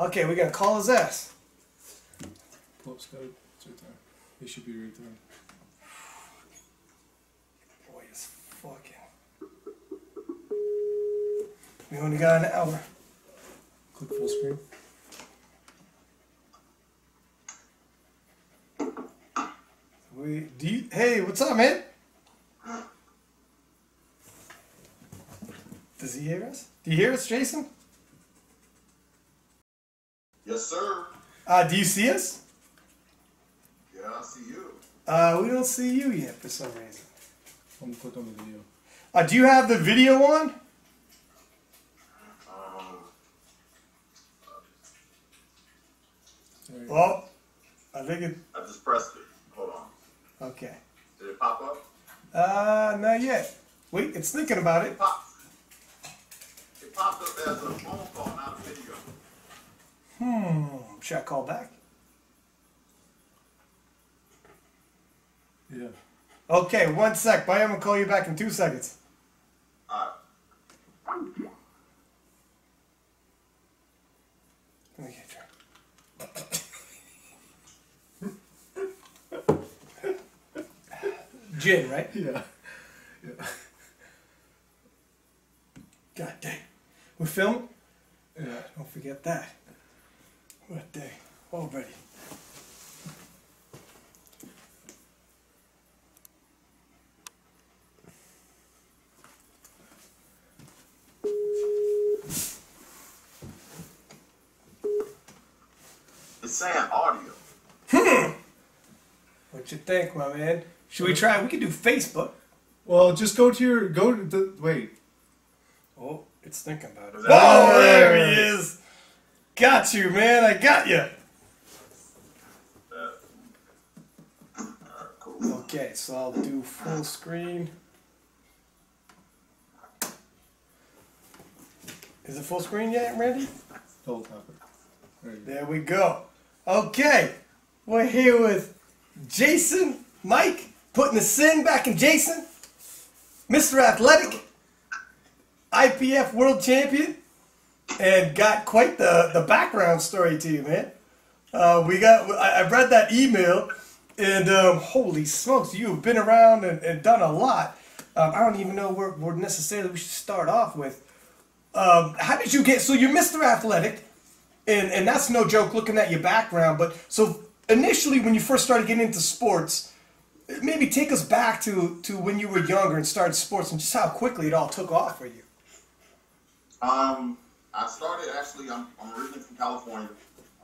Okay, we're gonna call his ass. Oh, Scott, it's right there. He should be right there. Boy, it's fucking. We only got an hour. Click full screen. Hey, what's up, man? Does he hear us? Do you hear us, Jaisyn? Yes, sir. Do you see us? Yeah, I see you. We don't see you yet for some reason. I'm gonna click on the video. Do you have the video on? Oh, I think it. I just pressed it. Hold on. Okay. Did it pop up? Not yet. Wait, it's thinking about it. It popped up as a phone call, not a video. Should I call back? Yeah. Okay, 1 sec. But I'm gonna call you back in 2 seconds. Alright. Let me get you. Gin, right? Yeah. Yeah. God dang. We're filming? Yeah. Don't forget that. What a day. Already. It's saying audio. What you think, my man? Should we try? We could do Facebook. Well, just go to the, wait. Oh, it's thinking about it. that- Oh, there he is. Got you, man. I got you. Alright, cool. Okay, so I'll do full screen. Is it full screen yet, Randy? Double tap it. There you go. There we go. Okay, we're here with Jaisyn Mike, putting the sin back in Jaisyn. Mr. Athletic, IPF World Champion, and got quite the background story to you, man. I read that email, and holy smokes, you've been around and done a lot. I don't even know where necessarily we should start off with. How did you get, so you're Mr. Athletic, and that's no joke looking at your background, but so initially when you first started getting into sports, maybe take us back to when you were younger and started sports and just how quickly it all took off for you. I started actually, I'm originally from California.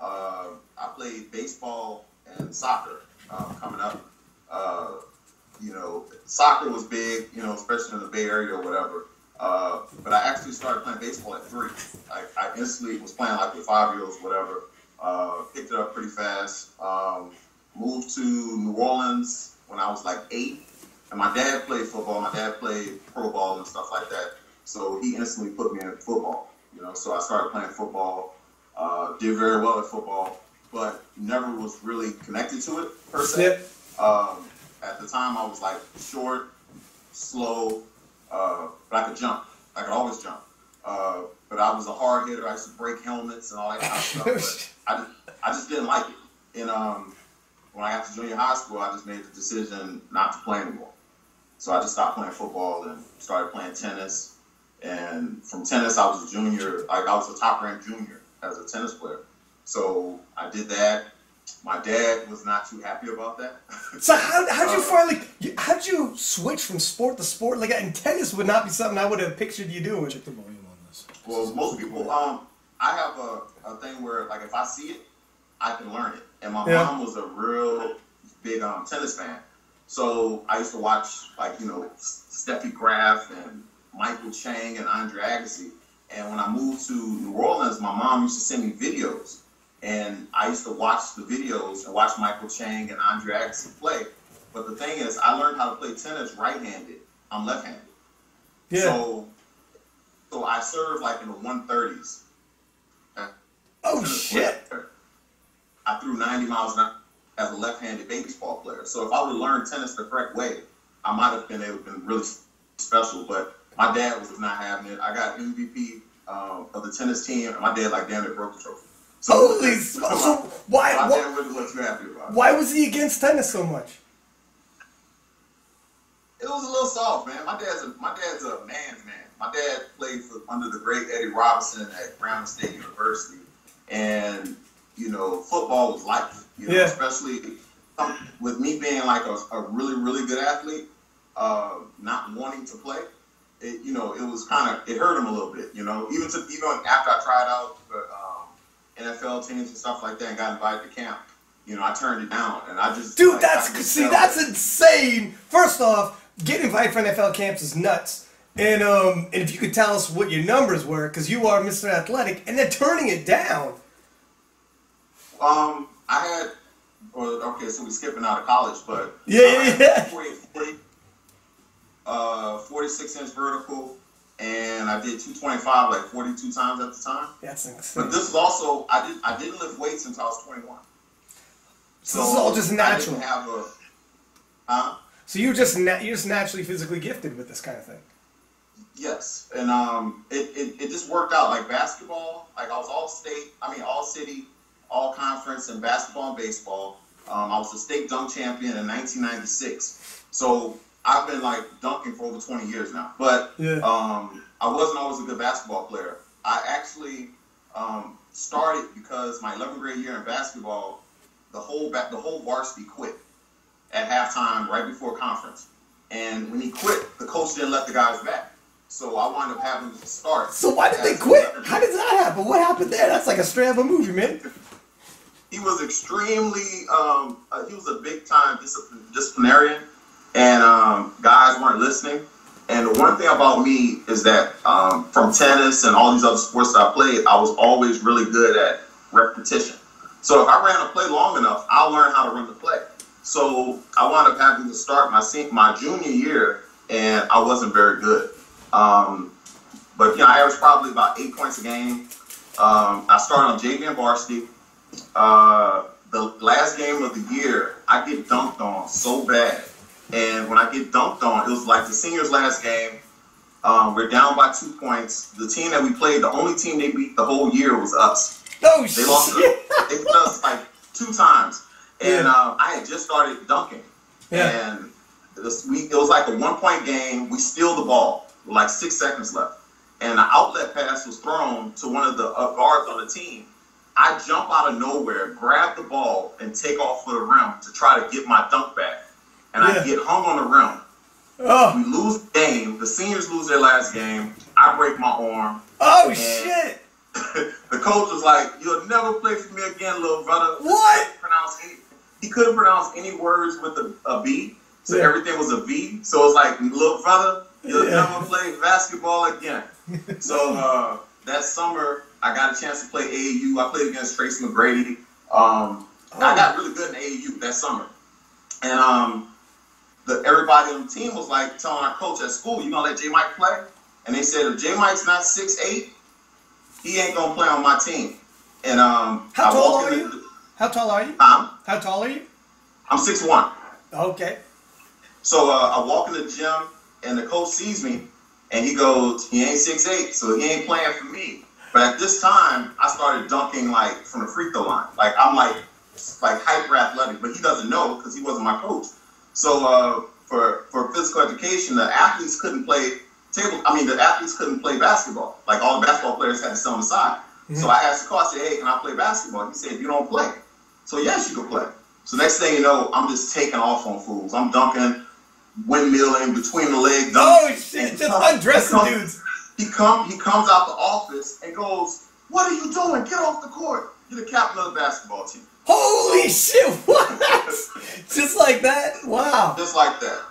I played baseball and soccer coming up. You know, soccer was big, you know, especially in the Bay Area or whatever. But I actually started playing baseball at 3. I instantly was playing like with 5-year-olds, whatever. Picked it up pretty fast. Moved to New Orleans when I was like 8. And my dad played football. My dad played pro ball and stuff like that. So he instantly put me in football. You know, so I started playing football. Did very well at football, but never was really connected to it per se. Yep. At the time, I was like short, slow, but I could jump. I could always jump. But I was a hard hitter. I used to break helmets and all that kind of stuff. But I just didn't like it. And when I got to junior high school, I just made the decision not to play anymore. So I just stopped playing football and started playing tennis. And from tennis, I was a junior. I was a top-ranked junior as a tennis player. So I did that. My dad was not too happy about that. So how'd you how'd you switch from sport to sport? Like, and tennis would not be something I would have pictured you doing. Check the volume on this. Well, most people, I have a thing where, like, if I see it, I can learn it. And my mom was a real big tennis fan. So I used to watch, like, you know, Steffi Graf and Michael Chang and Andre Agassi. And when I moved to New Orleans, my mom used to send me videos. And I used to watch the videos and watch Michael Chang and Andre Agassi play. But the thing is, I learned how to play tennis right-handed. I'm left-handed. Yeah. So I served like in the 130s. Oh, shit. I threw 90 miles an hour as a left-handed baseball player. So if I would have learned tennis the correct way, I might have been able to be really special. But my dad was not having it. I got MVP of the tennis team, and my dad like damn near broke the trophy. Holy smokes! So why? I didn't what you happy about. Why was he against tennis so much? It was a little soft, man. My dad's a man's man. My dad played under the great Eddie Robinson at Brown State University, and football was life. Especially with me being like a really really good athlete, not wanting to play. It was it hurt him a little bit. Even after I tried out for NFL teams and stuff like that and got invited to camp, I turned it down, and I just that's insane. First off, getting invited for NFL camps is nuts. And if you could tell us what your numbers were, because you are Mr. Athletic, and then turning it down. I had, so we're skipping out of college, but 46-inch vertical, and I did 225 like 42 times at the time. That's insane. But this is also I didn't lift weights since I was 21. So this is all just natural. I didn't have So you're just naturally physically gifted with this kind of thing. Yes, and it just worked out. Like basketball, like I was all city, all conference in basketball and baseball. I was the state dunk champion in 1996. So I've been like dunking for over 20 years now. But I wasn't always a good basketball player. I actually started because my 11th grade year in basketball, the whole varsity quit at halftime right before conference. And when he quit, the coach didn't let the guys back. So I wound up having to start. So why did they quit? How did that happen? What happened there? That's like a straight up a movie, man. He was extremely, he was a big time disciplinarian, and guys weren't listening. And the one thing about me is that from tennis and all these other sports that I played, I was always really good at repetition. So if I ran a play long enough, I'll learn how to run the play. So I wound up having to start my junior year, and I wasn't very good. But I averaged probably about 8 points a game. I started on JV and varsity. The last game of the year, I get dunked on so bad. And when I get dunked on, it was like the seniors' last game. We're down by 2 points. The team that we played, the only team they beat the whole year was us. Oh, they lost. They beat us like 2 times. And I had just started dunking. Yeah. And it was like a 1-point game. We steal the ball with like 6 seconds left. And the outlet pass was thrown to one of the guards on the team. I jump out of nowhere, grab the ball, and take off for the rim to try to get my dunk back. And I get hung on the rim. Oh. We lose the game. The seniors lose their last game. I break my arm. Oh, shit. The coach was like, "You'll never play for me again, little brother." What? He couldn't pronounce any words with a B. So everything was a V. So it was like, "Little brother, you'll never play basketball again." So that summer, I got a chance to play AAU. I played against Tracy McGrady. I got really good in AAU that summer. And everybody on the team was like telling our coach at school, "You gonna let J Mike play?" And they said, "If J Mike's not 6'8", he ain't gonna play on my team." And How tall are you? How tall are you? How tall are you? I'm 6'1". Okay. So I walk in the gym, and the coach sees me, and he goes, "He ain't 6'8", so he ain't playing for me." But at this time, I started dunking like from the free throw line. Like I'm like hyper athletic, but he doesn't know because he wasn't my coach. So for physical education, the athletes couldn't play basketball. Like all the basketball players had to sit on the side. Mm-hmm. So I asked the coach, "Hey, can I play basketball?" He said, "You don't play." So yes, you can play. So next thing you know, I'm just taking off on fools. I'm dunking, windmilling between the legs. Oh shit! Just undressing dudes. He comes out the office and goes, "What are you doing? Get off the court. You're the captain of the basketball team." Holy shit! What? Just like that? Wow. Just like that.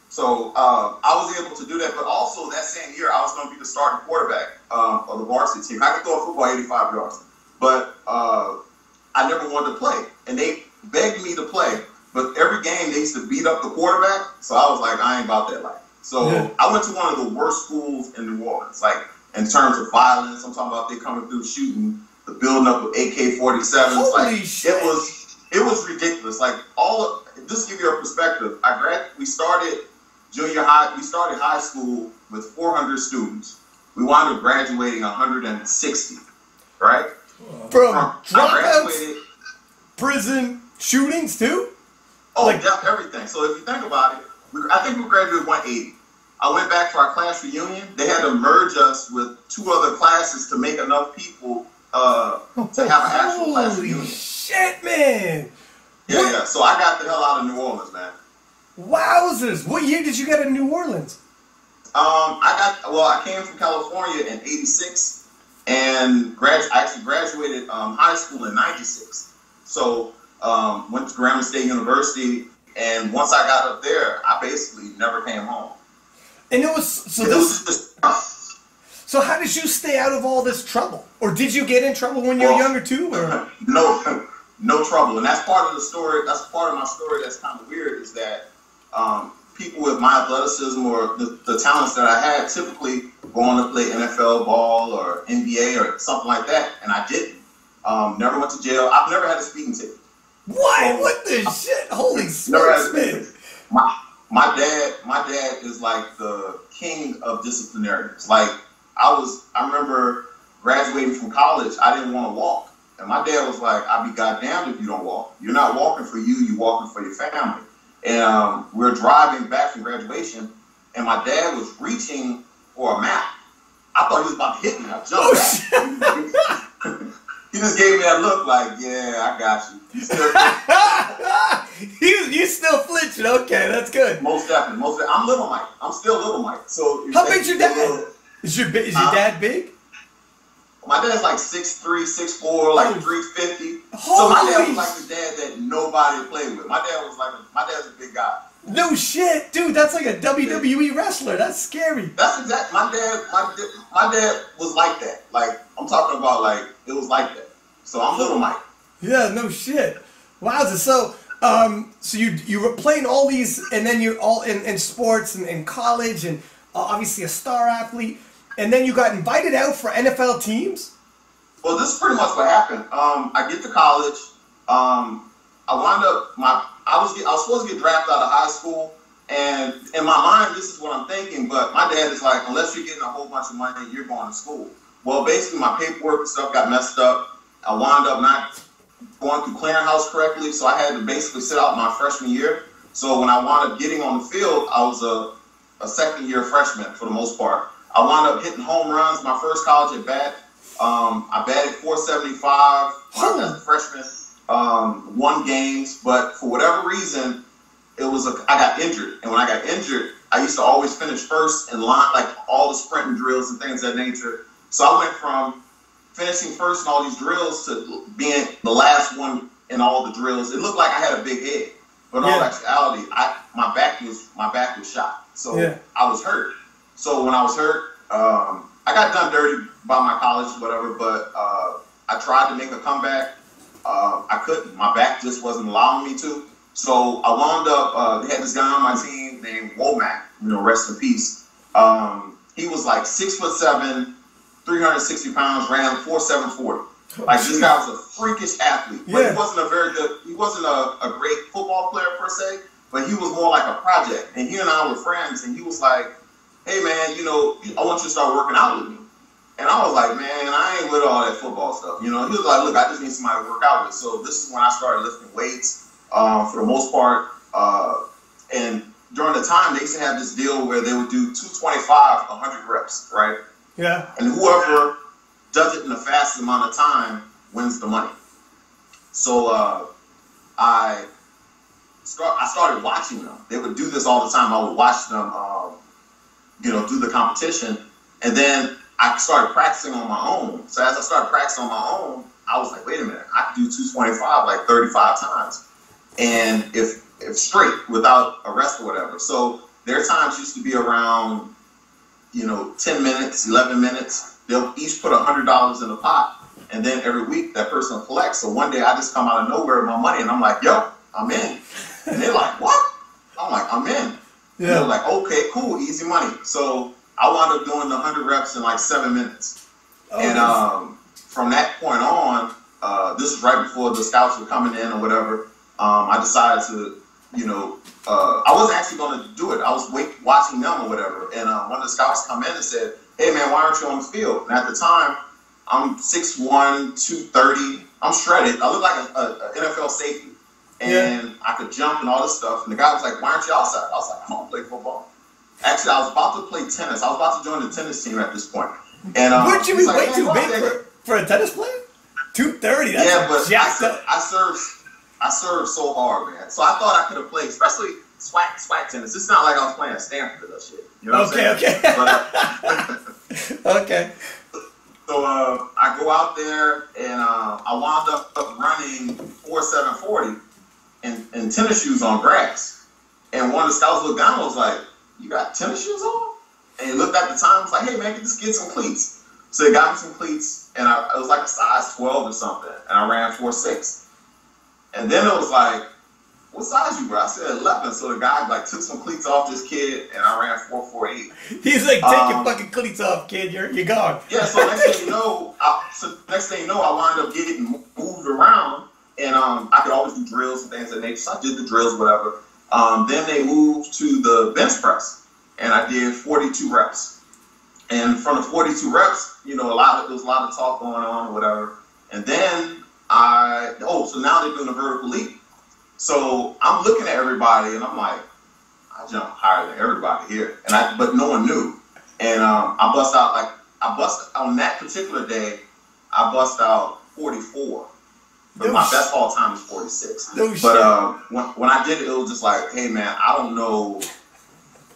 So I was able to do that, but also that same year I was going to be the starting quarterback of the varsity team. I could throw a football 85 yards, but I never wanted to play, and they begged me to play. But every game they used to beat up the quarterback, so I was like, I ain't about that life. So I went to one of the worst schools in New Orleans, like in terms of violence. I'm talking about they coming through shooting, the building up with AK-47s. Holy shit. It was ridiculous. Like just to give you a perspective, we started high school with 400 students. We wound up graduating 160, right? From I dropouts, graduated. prison, shootings too? Oh, Like- yeah, everything. So if you think about it, I think we graduated 180. I went back for our class reunion. They had to merge us with 2 other classes to make enough people to have an actual class Holy reunion. shit, man. Yeah. So I got the hell out of New Orleans, man. Wowzers. What year did you get in New Orleans? I came from California in '86, and I actually graduated high school in '96. So went to Grambling State University, and once I got up there, I basically never came home. And it was so how did you stay out of all this trouble? Or did you get in trouble when you were younger too? Or? No trouble. And that's part of the story. That's part of my story that's kind of weird, is that people with my athleticism or the talents that I had typically go on to play NFL ball or NBA or something like that, and I didn't. Never went to jail. I've never had a speeding ticket. What? What the shit? Holy smokes, man. My dad is like the king of disciplinarians. Like I remember graduating from college, I didn't want to walk. And my dad was like, I'd be goddamned if you don't walk. You're not walking for you, you're walking for your family. And we're driving back from graduation, and my dad was reaching for a map. I thought he was about to hit me. I jumped back. He just gave me that look like, yeah, I got you. You still flinching. Okay, that's good. Most definitely. I'm Little Mike. I'm still Little Mike. So how big's your dad? Is your dad big? My dad's like 6'3", 6'4", like 350. Holy. So my dad was like the dad that nobody played with. My dad's a big guy. No shit, dude. That's like a WWE wrestler. That's scary. That's exactly. My dad was like that. Like, I'm talking about, like, it was like that. So I'm Little Mike. Yeah, no shit. Wowza. So you were playing all these, and then you're all in sports and in college, and obviously a star athlete, and then you got invited out for NFL teams? Well, this is pretty much what happened. I get to college. I wound up I was supposed to get drafted out of high school, and in my mind, this is what I'm thinking. But my dad is like, unless you're getting a whole bunch of money, you're going to school. Well, basically, my paperwork and stuff got messed up. I wound up not going through clearinghouse correctly, so I had to basically sit out my freshman year. So when I wound up getting on the field, I was a second-year freshman for the most part. I wound up hitting home runs my first college at bat. I batted .475 as a freshman. Won games, but for whatever reason, I got injured. And when I got injured, I used to always finish first in line, like all the sprinting drills and things of that nature. So I went from finishing first in all these drills to being the last one in all the drills. It looked like I had a big head, but in all actuality, my back was shot. So I was hurt. So when I was hurt, I got done dirty by my college, whatever. But I tried to make a comeback. I couldn't. My back just wasn't allowing me to. So I wound up, they had this guy on my team named Womack, rest in peace. He was like 6'7", 360 pounds, ran 4.740. Like, this guy was a freakish athlete. But he wasn't a great football player per se, but he was more like a project. And he and I were friends, and he was like, hey man, I want you to start working out with me. And I was like, man, I ain't with all that football stuff. He was like, look, I just need somebody to work out with. So this is when I started lifting weights for the most part. And during the time, they used to have this deal where they would do 225, 100 reps, right? Yeah. And whoever does it in the fastest amount of time wins the money. So I started watching them. They would do this all the time. I would watch them, do the competition. And then I started practicing on my own. So as I started practicing on my own, I was like, wait a minute, I can do 225 like 35 times. And if straight, without a rest or whatever. So their times used to be around, 10 minutes, 11 minutes. They'll each put $100 in a pot. And then every week that person will collect. So one day I just come out of nowhere with my money and I'm like, yo, I'm in. And they're like, what? I'm like, I'm in. Yeah. They're like, okay, cool, easy money. So I wound up doing the 100 reps in like 7 minutes. Oh, and from that point on, this was right before the scouts were coming in or whatever, I decided to, I wasn't actually going to do it. I was watching them or whatever. And one of the scouts come in and said, hey man, why aren't you on the field? And at the time, I'm 6'1", 230. I'm shredded. I look like a NFL safety. And I could jump and all this stuff. And the guy was like, why aren't you outside? I was like, I don't play football. Actually, I was about to play tennis. I was about to join the tennis team at this point. And wouldn't you be like, way too big for a tennis player? 230. That's but jacked up. I served so hard, man. So I thought I could have played, especially swag tennis. It's not like I was playing at Stanford or that shit. You know what I'm saying? Okay. But, okay. So I go out there and I wound up running 4.740 in tennis shoes on grass. And one of the scouts looked down and was like, you got tennis shoes on? And he looked at the time and was like, hey man, just get some cleats. So he got me some cleats and it was like a size 12 or something. And I ran 4.6. And then it was like, what size you, bro? I said 11. So the guy like took some cleats off this kid and I ran 4.48. He's like, take your fucking cleats off, kid. You're gone. Yeah, so next thing you know, I wound up getting moved around. And I could always do drills and things of that nature. So I did the drills, whatever. Then they moved to the bench press, and I did 42 reps. And from the 42 reps, you know, there was a lot of talk going on or whatever. And then so now they're doing a vertical leap. So I'm looking at everybody, and I'm like, I jump higher than everybody here, but no one knew. And I bust on that particular day, I bust out 44. But my best all time is 46. But when I did it, it was just like, hey man, I don't know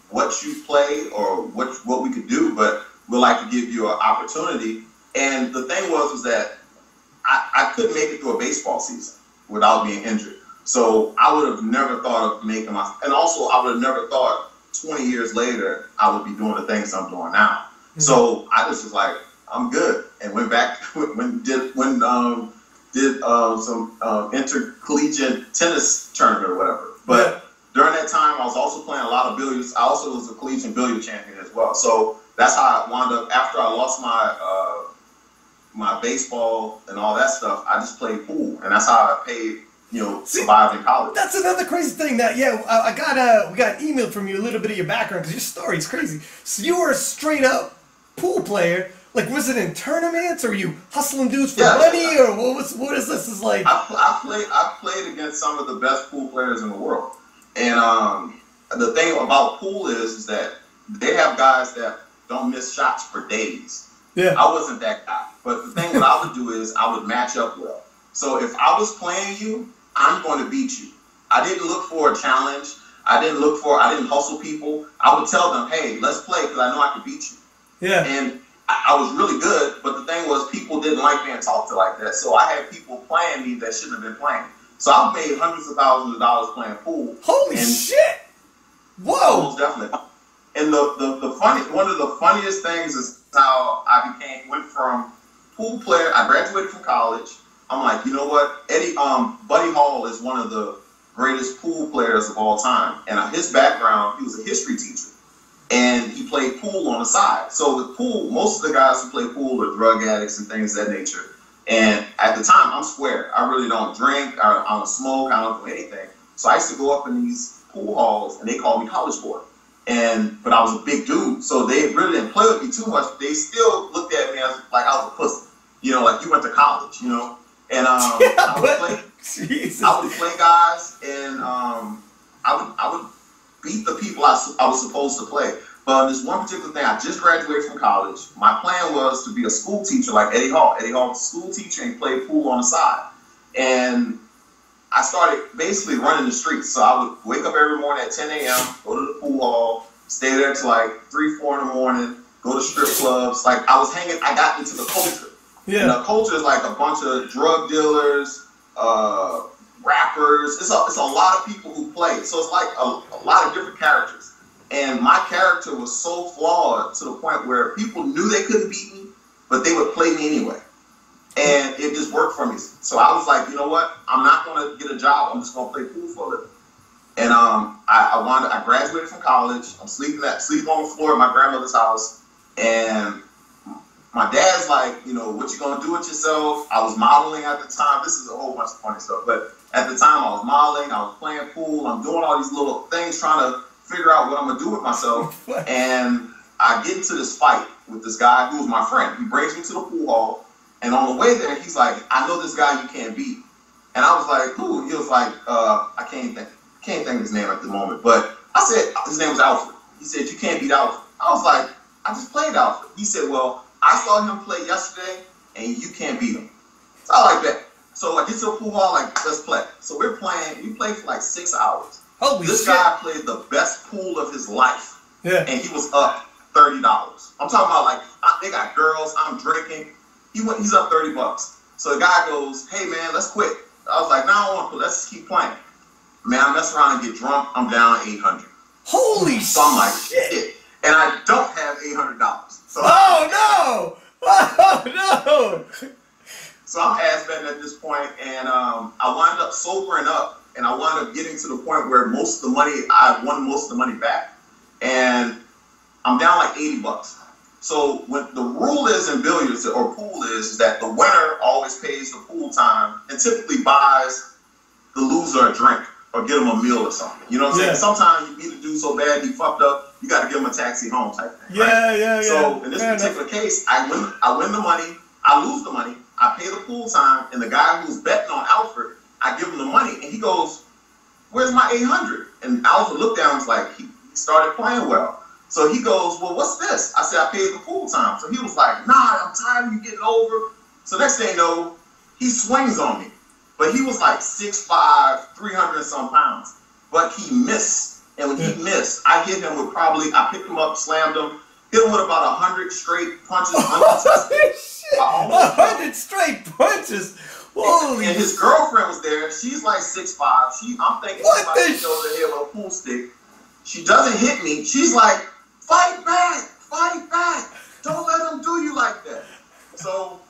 what you play or what we could do, but we'd like to give you an opportunity. And the thing was that I couldn't make it through a baseball season without being injured. So I would have never thought of making and also I would have never thought 20 years later I would be doing the things I'm doing now. Mm-hmm. So I just was like, I'm good, and went back did some intercollegiate tennis tournament or whatever. But during that time, I was also playing a lot of billiards. I also was a collegiate billiard champion as well. So that's how I wound up. After I lost my baseball and all that stuff, I just played pool, and that's how I paid, survived in college. That's another crazy thing. We got an email from you, a little bit of your background, because your story is crazy. So you were a straight up pool player. Like, was it in tournaments, or were you hustling dudes for money, or what is this? Is like? I played against some of the best pool players in the world, and the thing about pool is that they have guys that don't miss shots for days. Yeah, I wasn't that guy, but the thing that I would do is I would match up well. So if I was playing you, I'm going to beat you. I didn't look for a challenge. I didn't hustle people. I would tell them, hey, let's play because I know I can beat you. Yeah, and I was really good, but the thing was people didn't like being talked to like that. So I had people playing me that shouldn't have been playing. So I've made hundreds of thousands of dollars playing pool. Holy shit! Whoa! Most definitely. And one of the funniest things is how I went from pool player. I graduated from college. I'm like, you know what? Buddy Hall is one of the greatest pool players of all time. And his background, he was a history teacher. And he played pool on the side. So with pool, most of the guys who play pool are drug addicts and things of that nature. And at the time, I'm square. I really don't drink. I don't smoke. I don't do anything. So I used to go up in these pool halls, and they called me college boy. But I was a big dude, so they really didn't play with me too much. They still looked at me as like I was a pussy. Like you went to college, And I would play guys, and I would beat the people I was supposed to play. But this one particular thing, I just graduated from college. My plan was to be a school teacher like Eddie Hall. Eddie Hall was a school teacher and he played pool on the side. And I started basically running the streets. So I would wake up every morning at 10 a.m., go to the pool hall, stay there till like 3, 4 in the morning, go to strip clubs. Like I got into the culture. Yeah. And the culture is like a bunch of drug dealers, rappers. It's a lot of people who play. So it's like a lot of different characters. And my character was so flawed to the point where people knew they couldn't beat me, but they would play me anyway. And it just worked for me. So I was like, you know what? I'm not going to get a job. I'm just going to play pool for a living. And I graduated from college. I'm sleeping on the floor at my grandmother's house. And my dad's like, what you going to do with yourself? I was modeling at the time. This is a whole bunch of funny stuff. But at the time, I was modeling. I was playing pool. I'm doing all these little things, trying to figure out what I'm going to do with myself. And I get into this fight with this guy who was my friend. He brings me to the pool hall. And on the way there, he's like, I know this guy you can't beat. And I was like, who? He was like, I can't think of his name at the moment. But I said, his name was Alfred. He said, you can't beat Alfred. I was like, I just played Alfred. He said, well, I saw him play yesterday, and you can't beat him. So I like that. So I get to the pool hall, like, let's play. So we're playing. We played for like 6 hours. Holy this shit. guy played the best pool of his life. Yeah. And he was up $30. I'm talking about, like, they got girls. I'm drinking. He's up $30. So the guy goes, hey, man, let's quit. I was like, no, I don't want to quit. Let's just keep playing. Man, I mess around and get drunk. I'm down 800. Holy shit. So I'm like, shit. And I don't have $800. So oh, no. Oh, no. So I'm ass betting at this point, and I wind up sobering up, and I wind up getting to the point where most of the money, I won most of the money back. And I'm down like $80. So what the rule is in billiards or pool is that the winner always pays the pool time and typically buys the loser a drink or get him a meal or something. You know what I'm saying? Sometimes you beat a dude so bad he fucked up, you got to give him a taxi home type thing. Right? Yeah. So in this particular case, I win the money, I lose the money, I pay the pool time, and the guy who's betting on Alfred, I give him the money, and he goes, "Where's my 800?" And Alfred looked down and was like, he started playing well. So he goes, "Well, what's this?" I said, "I paid the pool time." So he was like, "Nah, I'm tired of you getting over." So next thing you know, he swings on me. But he was like 6'5", 300 and some pounds. But he missed. And when he missed, I hit him with I picked him up, slammed him, hit him with about 100 straight punches. Holy shit. 100 straight punches. Holy and his girlfriend was there. She's like 6'5". I'm thinking she's about to hit over the head with a pool stick. She doesn't hit me. She's like, fight back. Don't let him do you like that. So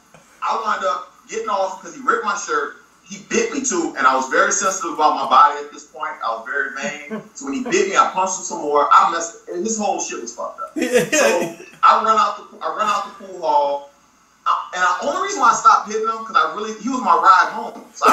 I wound up getting off because he ripped my shirt. He bit me too, and I was very sensitive about my body at this point. I was very vain. So when he bit me, I punched him some more. And his whole shit was fucked up. So I run out the pool hall. And the only reason why I stopped hitting him because he was my ride home. So I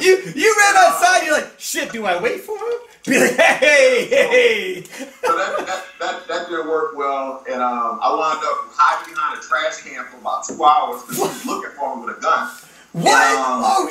you ran outside. You're like, shit. Do I wait for him? Be like, hey. So that didn't work well, and I wound up hiding behind a trash can for about 2 hours because he was looking for me with a gun. What? And,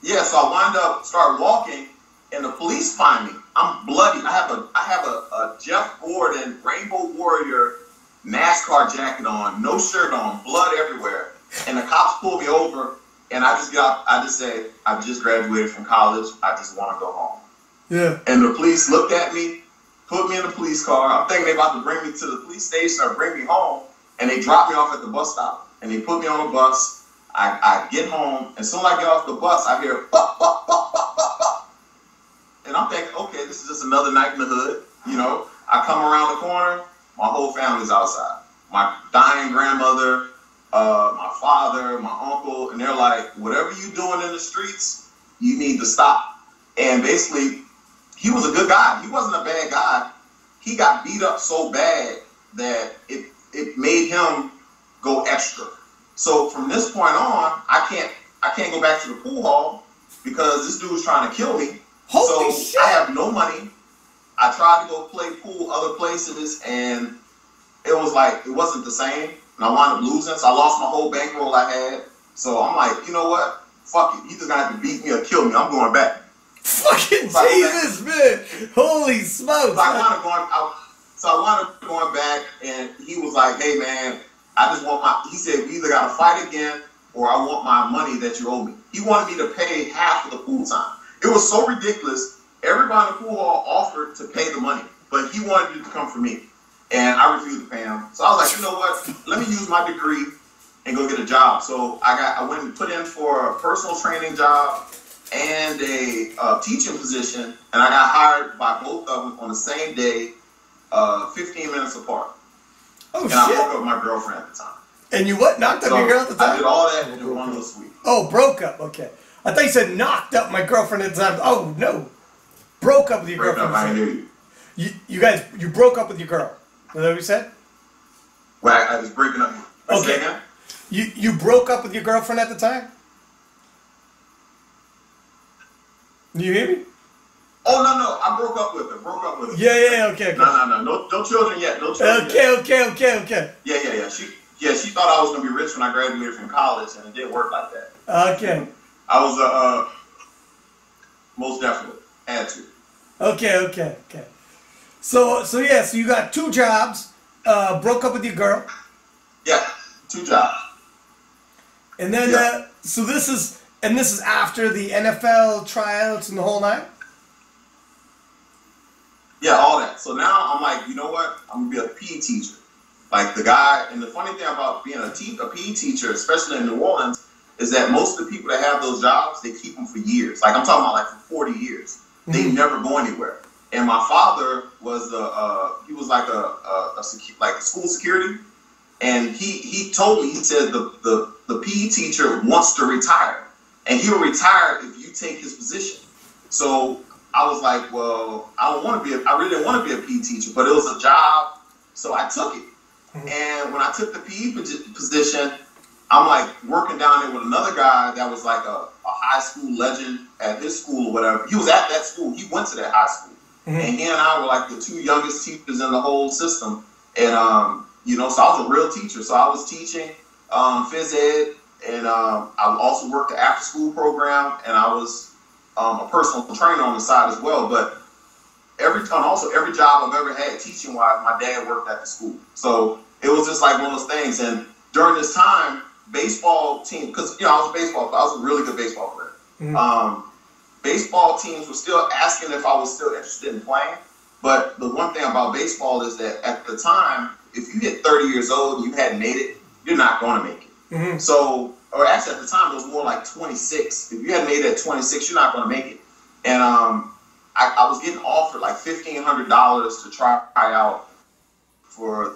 shit. So I wound up start walking, and the police find me. I'm bloody. I have a Jeff Gordon Rainbow Warrior NASCAR jacket on, no shirt on, blood everywhere. And the cops pull me over, and I just say, I just graduated from college. I just want to go home. Yeah. And the police looked at me, put me in the police car. I'm thinking they're about to bring me to the police station or bring me home. And they dropped me off at the bus stop. And they put me on a bus. I get home. As soon as I get off the bus, I hear, bup, bup, bup, bup, bup, bup. And I'm thinking, okay, this is just another night in the hood. You know, I come around the corner. My whole family's outside. My dying grandmother, my father, my uncle, and they're like, whatever you doing in the streets, you need to stop. And basically, he was a good guy. He wasn't a bad guy. He got beat up so bad that it made him go extra. So from this point on, I can't go back to the pool hall because this dude's trying to kill me. Holy shit. I have no money. I tried to go play pool other places, and it wasn't the same. And I wound up losing, so I lost my whole bankroll I had. So I'm like, you know what? Fuck it. He's just gonna have to beat me or kill me. I'm going back. Fucking Jesus, man. Holy smokes. So I wound up going back, and he was like, hey, man, he said, we either got to fight again or I want my money that you owe me. He wanted me to pay half of the pool time. It was so ridiculous. Everybody in the pool hall offered to pay the money, but he wanted it to come from me. And I refused to pay him. So I was like, you know what? Let me use my degree and go get a job. So I went and put in for a personal training job and a teaching position, and I got hired by both of them on the same day, 15 minutes apart. Oh, and shit. I broke up with my girlfriend at the time. And you what? Knocked up your girl at the time? I did all that in one little sweep. Oh, broke up. Okay. I thought you said knocked up my girlfriend at the time. Oh, no. Broke up with your girlfriend. I hear you. You broke up with your girl. Is that what you said? Well, I was breaking up. Okay. You broke up with your girlfriend at the time? You hear me? Oh, no. I broke up with her. Yeah, okay. No. No children yet. No children yet. Okay. Yeah. Yeah, she thought I was gonna be rich when I graduated from college, and it didn't work like that. Okay. I was most definitely had to. Okay. So you got 2 jobs, broke up with your girl. Yeah, 2 jobs. And then, so this is after the NFL tryouts and the whole nine? Yeah, all that. So now I'm like, you know what? I'm going to be a PE teacher. Like the guy, and the funny thing about being a PE teacher, especially in New Orleans, is that most of the people that have those jobs, they keep them for years. Like I'm talking about like for 40 years. They never go anywhere. And my father was he was like a school security. And he told me, he said the PE teacher wants to retire. And he'll retire if you take his position. So I was like, well, I really didn't want to be a PE teacher, but it was a job, so I took it. And when I took the PE position, I'm like working down there with another guy that was like a high school legend at his school or whatever. He was at that school. He went to that high school. And he and I were like the 2 youngest teachers in the whole system. And, you know, so I was a real teacher. So I was teaching phys ed, and I also worked the after school program, and I was a personal trainer on the side as well. But every job I've ever had teaching wise, my dad worked at the school. So it was just like one of those things. And during this time, baseball team, because I was a really good baseball player. Baseball teams were still asking if I was still interested in playing. But the one thing about baseball is that at the time, if you hit 30 years old and you hadn't made it, you're not going to make it. So, or actually at the time, it was more like 26. If you hadn't made it at 26, you're not going to make it. And I was getting offered like $1,500 to try out for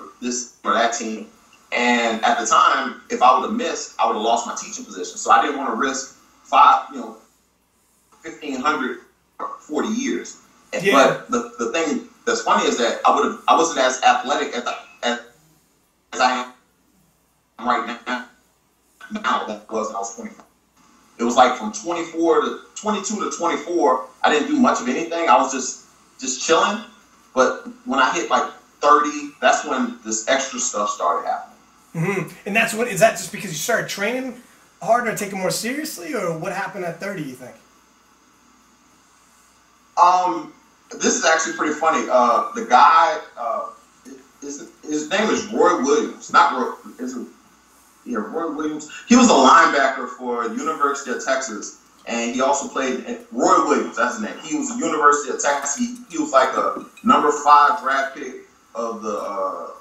that team. And at the time, if I would have missed, I would have lost my teaching position. So I didn't want to risk $1,500 for 40 years. But the thing that's funny is that I wasn't as athletic as I am right now that was when I was 24. It was like from 22 to 24, I didn't do much of anything. I was just chilling. But when I hit like 30, that's when this extra stuff started happening. And is that just because you started training harder and taking more seriously, or what happened at 30, you think? This is actually pretty funny. The guy, his name is Roy Williams. Roy Williams. He was a linebacker for the University of Texas, and he also played. Roy Williams, that's his name. He was the University of Texas. He was like a number 5 draft pick of the.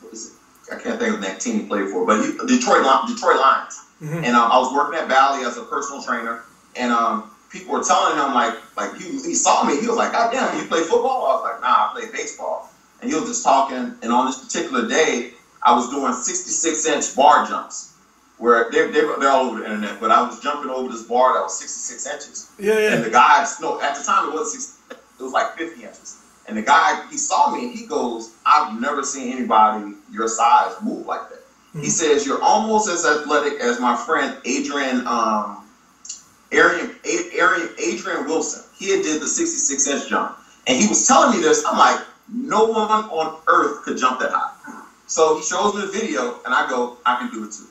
What is it? I can't think of that team he played for, but Detroit Lions. And I was working at Valley as a personal trainer, and people were telling him like he saw me. He was like, "God damn, you play football?" I was like, "Nah, I play baseball." And he was just talking. And on this particular day, I was doing 66-inch bar jumps, where they're all over the internet. But I was jumping over this bar that was 66 inches. Yeah. And the guy, at the time it was like 50 inches. And the guy, he saw me and he goes, "I've never seen anybody your size move like that." He says, "You're almost as athletic as my friend Adrian Wilson. He had did the 66-inch jump." And he was telling me this. I'm like, no one on earth could jump that high. So he shows me the video, and I go, I can do it too.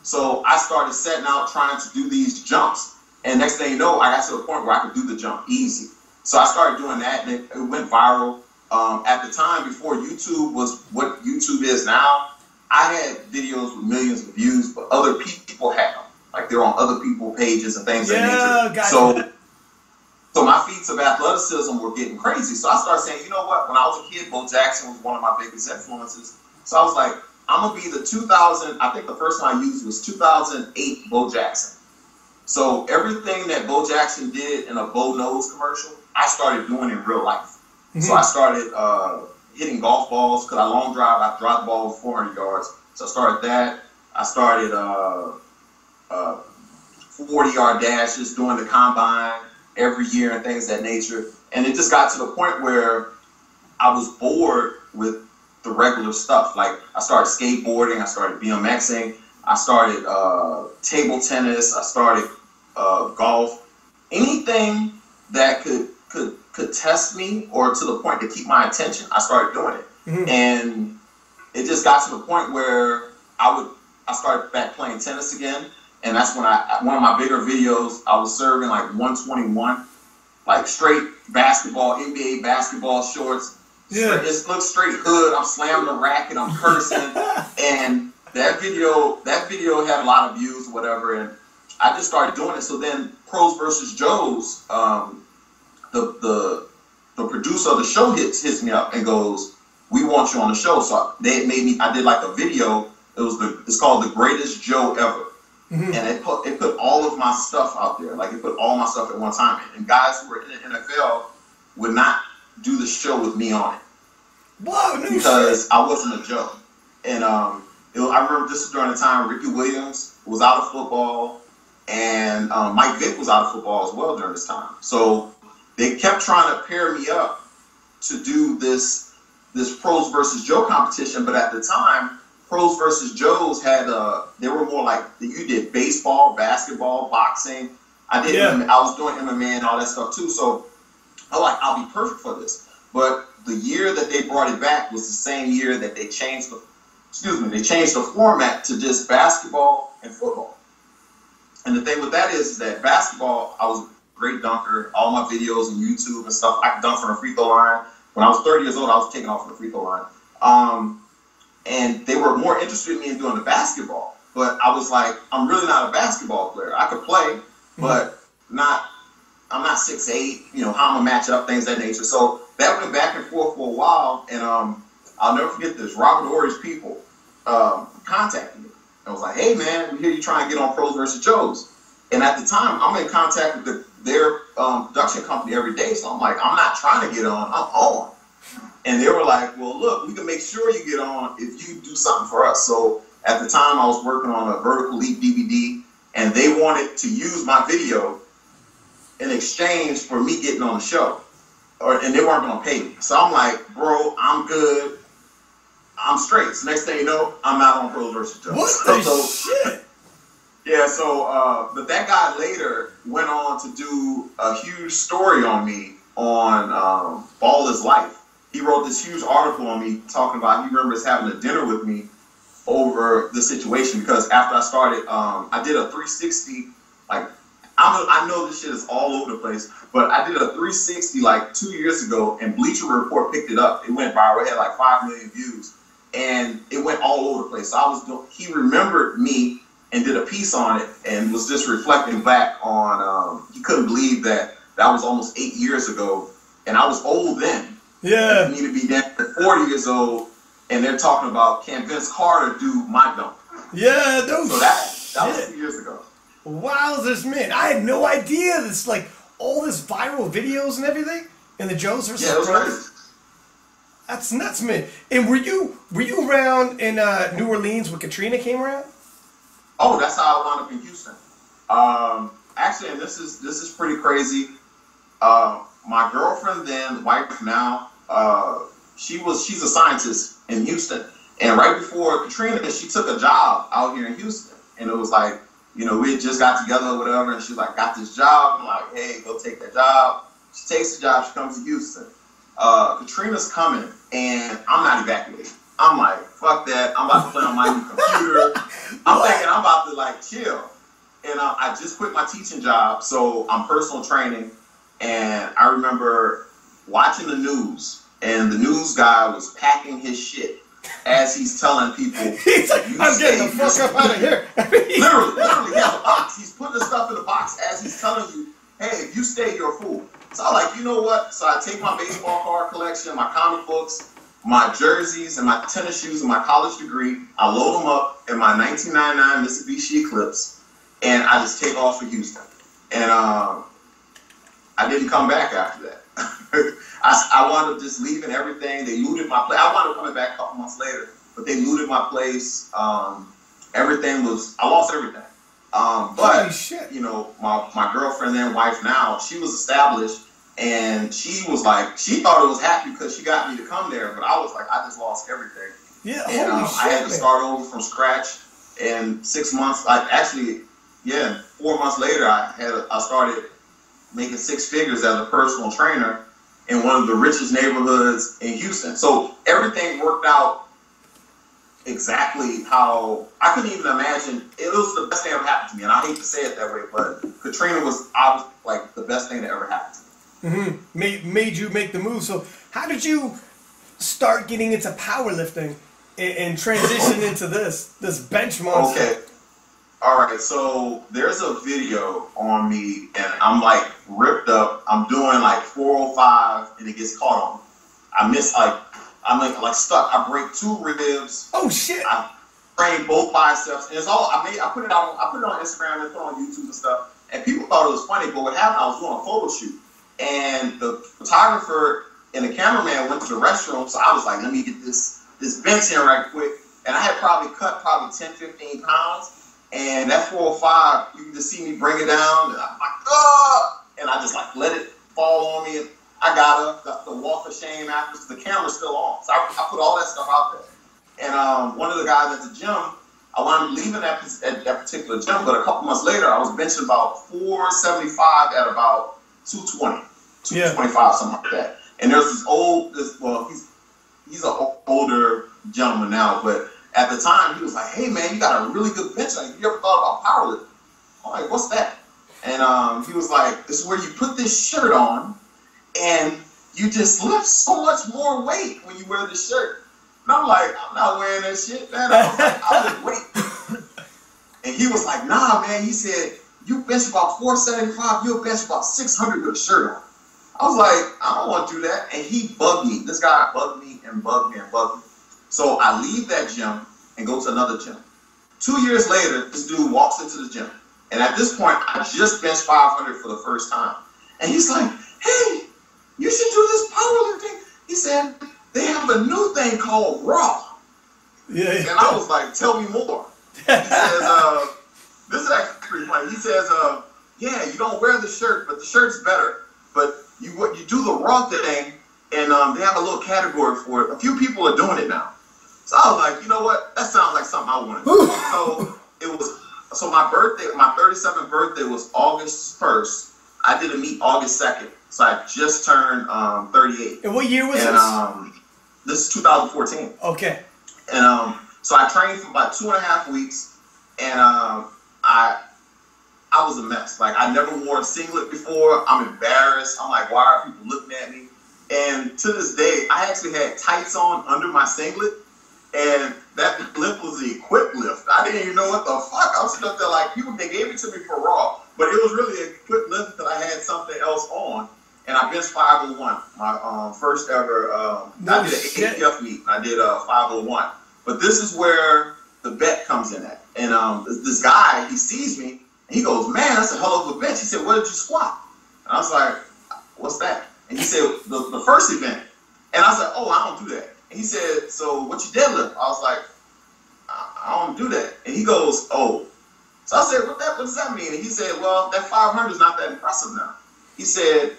So I started setting out trying to do these jumps. And next thing you know, I got to the point where I could do the jump easy. So I started doing that, and it went viral. At the time, before YouTube was what YouTube is now, I had videos with millions of views, but other people had them. Like they're on other people's pages and things of that nature. Gotcha. So my feats of athleticism were getting crazy. So I started saying, you know what? When I was a kid, Bo Jackson was one of my biggest influences. So I was like, I'm going to be the 2000, I think the first one I used was 2008 Bo Jackson. So everything that Bo Jackson did in a Bo Knows commercial, I started doing in real life. So I started hitting golf balls because I long drive. I drive the ball 400 yards. So I started that. I started 40-yard dashes, doing the combine every year and things of that nature. And it just got to the point where I was bored with the regular stuff. Like I started skateboarding, I started BMXing, I started table tennis, I started golf. Anything that could test me or to the point to keep my attention, I started doing it. And it just got to the point where I started back playing tennis again, and that's when one of my bigger videos, I was serving like 121, like straight basketball, NBA basketball shorts. Yeah. It looks straight hood. I'm slamming the racket. I'm cursing, and that video had a lot of views or whatever, and I just started doing it. So then, Pros versus Joes, the producer of the show hits me up and goes, "We want you on the show." So they made me. I did like a video. It's called The Greatest Joe Ever. Mm-hmm. And it put all of my stuff out there. Like, it put all my stuff at one time. And guys who were in the NFL would not do the show with me on it. Whoa, no because shit. I wasn't a Joe. And I remember this was during the time Ricky Williams was out of football, and Mike Vick was out of football as well during this time. So they kept trying to pair me up to do this Pros versus Joe competition. But at the time, Pros versus Joes they were more like, you did baseball, basketball, boxing. I was doing MMA and all that stuff too. So I was like, I'll be perfect for this. But the year that they brought it back was the same year that they changed the format to just basketball and football. And the thing with that is that basketball, I was a great dunker. All my videos on YouTube and stuff, I could dunk from the free throw line. When I was 30 years old, I was taking off from the free throw line. And they were more interested in me in doing the basketball. But I was like, I'm really not a basketball player. I could play, but I'm not 6'8", how I'm going to match up, things of that nature. So that went back and forth for a while. And I'll never forget this. Robert Ory's people contacted me. I was like, hey, man, we hear you trying to get on Pros versus Joes. And at the time, I'm in contact with their production company every day. So I'm like, I'm not trying to get on. I'm on. And they were like, well, look, we can make sure you get on if you do something for us. So at the time, I was working on a Vertical Leap DVD, and they wanted to use my video in exchange for me getting on the show. And they weren't going to pay me. So I'm like, bro, I'm good. I'm straight. So next thing you know, I'm out on Pros versus Joes. What the shit? Yeah, so, but that guy later went on to do a huge story on me on Ball is Life. He wrote this huge article on me talking about, he remembers having a dinner with me over the situation, because after I started, I did a 360, like, I know this shit is all over the place, but I did a 360 like 2 years ago, and Bleacher Report picked it up. It went viral. It had like 5 million views, and it went all over the place. So he remembered me and did a piece on it, and was just reflecting back on, he couldn't believe that was almost 8 years ago, and I was old then. Yeah. For me to be down at 40 years old, and they're talking about, can Vince Carter do my dunk? Yeah, so that was 2 years ago. Wowzers, man! I had no idea this, like, all this viral videos and everything, and the Joes versus Pros. Crazy. That's nuts, man. And were you around in New Orleans when Katrina came around? Oh, that's how I wound up in Houston. Actually, and this is pretty crazy. My girlfriend then, wife now, she's a scientist in Houston. And right before Katrina, she took a job out here in Houston. And it was like, we had just got together or whatever, and she's like, got this job. I'm like, hey, go take that job. She takes the job, she comes to Houston. Katrina's coming, and I'm not evacuating. I'm like, fuck that. I'm about to play on my new computer. I'm thinking I'm about to, like, chill. And I just quit my teaching job, so I'm personal training. And I remember watching the news, and the news guy was packing his shit as he's telling people, he's like, I'm getting the fuck up out of here. literally, he has a box. He's putting the stuff in the box as he's telling you, hey, if you stay, you're a fool. So I'm like, you know what? So I take my baseball card collection, my comic books, my jerseys, and my tennis shoes, and my college degree. I load them up in my 1999 Mitsubishi Eclipse, and I just take off for Houston. And I didn't come back after that. I wound up just leaving everything. They looted my place. I wound up coming back a couple months later, but they looted my place. I lost everything. But, my girlfriend then, wife now, she was established, and she was like, she thought it was happy because she got me to come there, but I was like, I just lost everything. Yeah, and I had to start over from scratch. And 6 months, 4 months later, I started making 6 figures as a personal trainer in one of the richest neighborhoods in Houston. So everything worked out exactly how I couldn't even imagine. It was the best thing that ever happened to me, and I hate to say it that way, but Katrina was obviously like the best thing that ever happened to me. Made you make the move. So how did you start getting into powerlifting and transition into this bench monster? Okay. All right, so there's a video on me, and I'm like ripped up. I'm doing like 405, and it gets caught on me. I miss I'm like stuck. I break 2 ribs. Oh shit! I sprained both biceps, and it's all I put it on Instagram and put it on YouTube and stuff. And people thought it was funny, but what happened? I was doing a photo shoot, and the photographer and the cameraman went to the restroom. So I was like, let me get this bench in right quick, and I had probably cut 10, 15 pounds. And that 405, you can just see me bring it down, and I'm like, oh! And I just like let it fall on me. And I got up, the walk of shame after, so the camera's still on. So I put all that stuff out there. And one of the guys at the gym, I wound up leaving at that particular gym, but a couple months later, I was benching about 475 at about 220, 225, something like that. And there's he's an older gentleman now, but at the time, he was like, hey, man, you got a really good bench. Like, you ever thought about powerlifting? I'm like, what's that? And he was like, this is where you put this shirt on, and you just lift so much more weight when you wear this shirt. And I'm like, I'm not wearing that shit, man. I was like, I'll lift weight. And he was like, nah, man. He said, you bench about 475, you'll bench about 600 with a shirt on. I was like, I don't want to do that. And he bugged me. This guy bugged me and bugged me and bugged me. So I leave that gym and go to another gym. 2 years later, this dude walks into the gym. And at this point, I just benched 500 for the first time. And he's like, hey, you should do this powerlifting. He said, they have a new thing called Raw. Yeah. And I was like, tell me more. He says, this is actually pretty funny. He says, yeah, you don't wear the shirt, but the shirt's better. But you do the Raw thing, and they have a little category for it. A few people are doing it now. So I was like, you know what? That sounds like something I want to do. So my birthday, my 37th birthday was August 1st. I did a meet August 2nd. So I just turned 38. And what year was this? This is 2014. Okay. And so I trained for about 2.5 weeks, and I was a mess. Like, I never wore a singlet before. I'm embarrassed. I'm like, why are people looking at me? And to this day, I actually had tights on under my singlet, and that lift was the equipped lift. I didn't even know what the fuck. I was sitting up there like, they gave it to me for Raw, but it was really an equipped lift because I had something else on, and I benched 501. My first ever, I did an IPF meet, and I did 501. But this is where the bet comes in at. And this guy, he sees me, and he goes, man, that's a hell of a bench. He said, what did you squat? And I was like, what's that? And he said, the first event. And I said, oh, I don't do that. And he said, so what you deadlift? I was like, I don't do that. And he goes, oh. So I said, what does that mean? And he said, well, that 500 is not that impressive now. He said,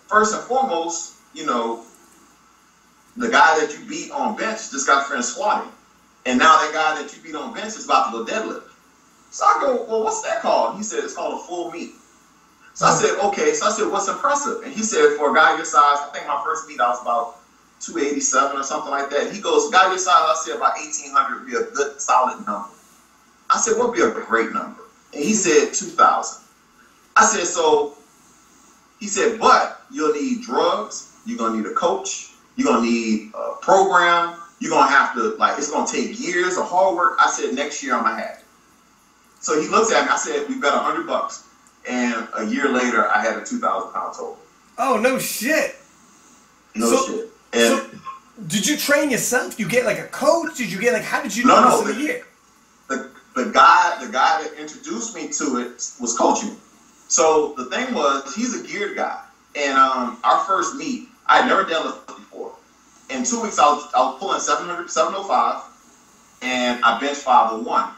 first and foremost, the guy that you beat on bench just got finished squatting. And now that guy that you beat on bench is about to go deadlift. So I go, well, what's that called? He said, it's called a full meet. So I said, okay. So I said, what's impressive? And he said, for a guy your size, I think my first meet I was about 287 or something like that. He goes, guy your size, I said about 1,800 would be a good, solid number. I said, what would be a great number? And he said 2,000. I said, so, he said, but you'll need drugs. You're going to need a coach. You're going to need a program. You're going to have to, it's going to take years of hard work. I said, next year I'm going to have it. So he looks at me. I said, we bet $100. And a year later, I had a 2,000 pound total. Oh, no shit. No shit. And so, did you train yourself? You get a coach? Did you get how did you know this in a year? The guy that introduced me to it was coaching me. So the thing was, he's a geared guy. And our first meet, I had never deadlifted before. In 2 weeks, I was pulling 705, and I benched 501.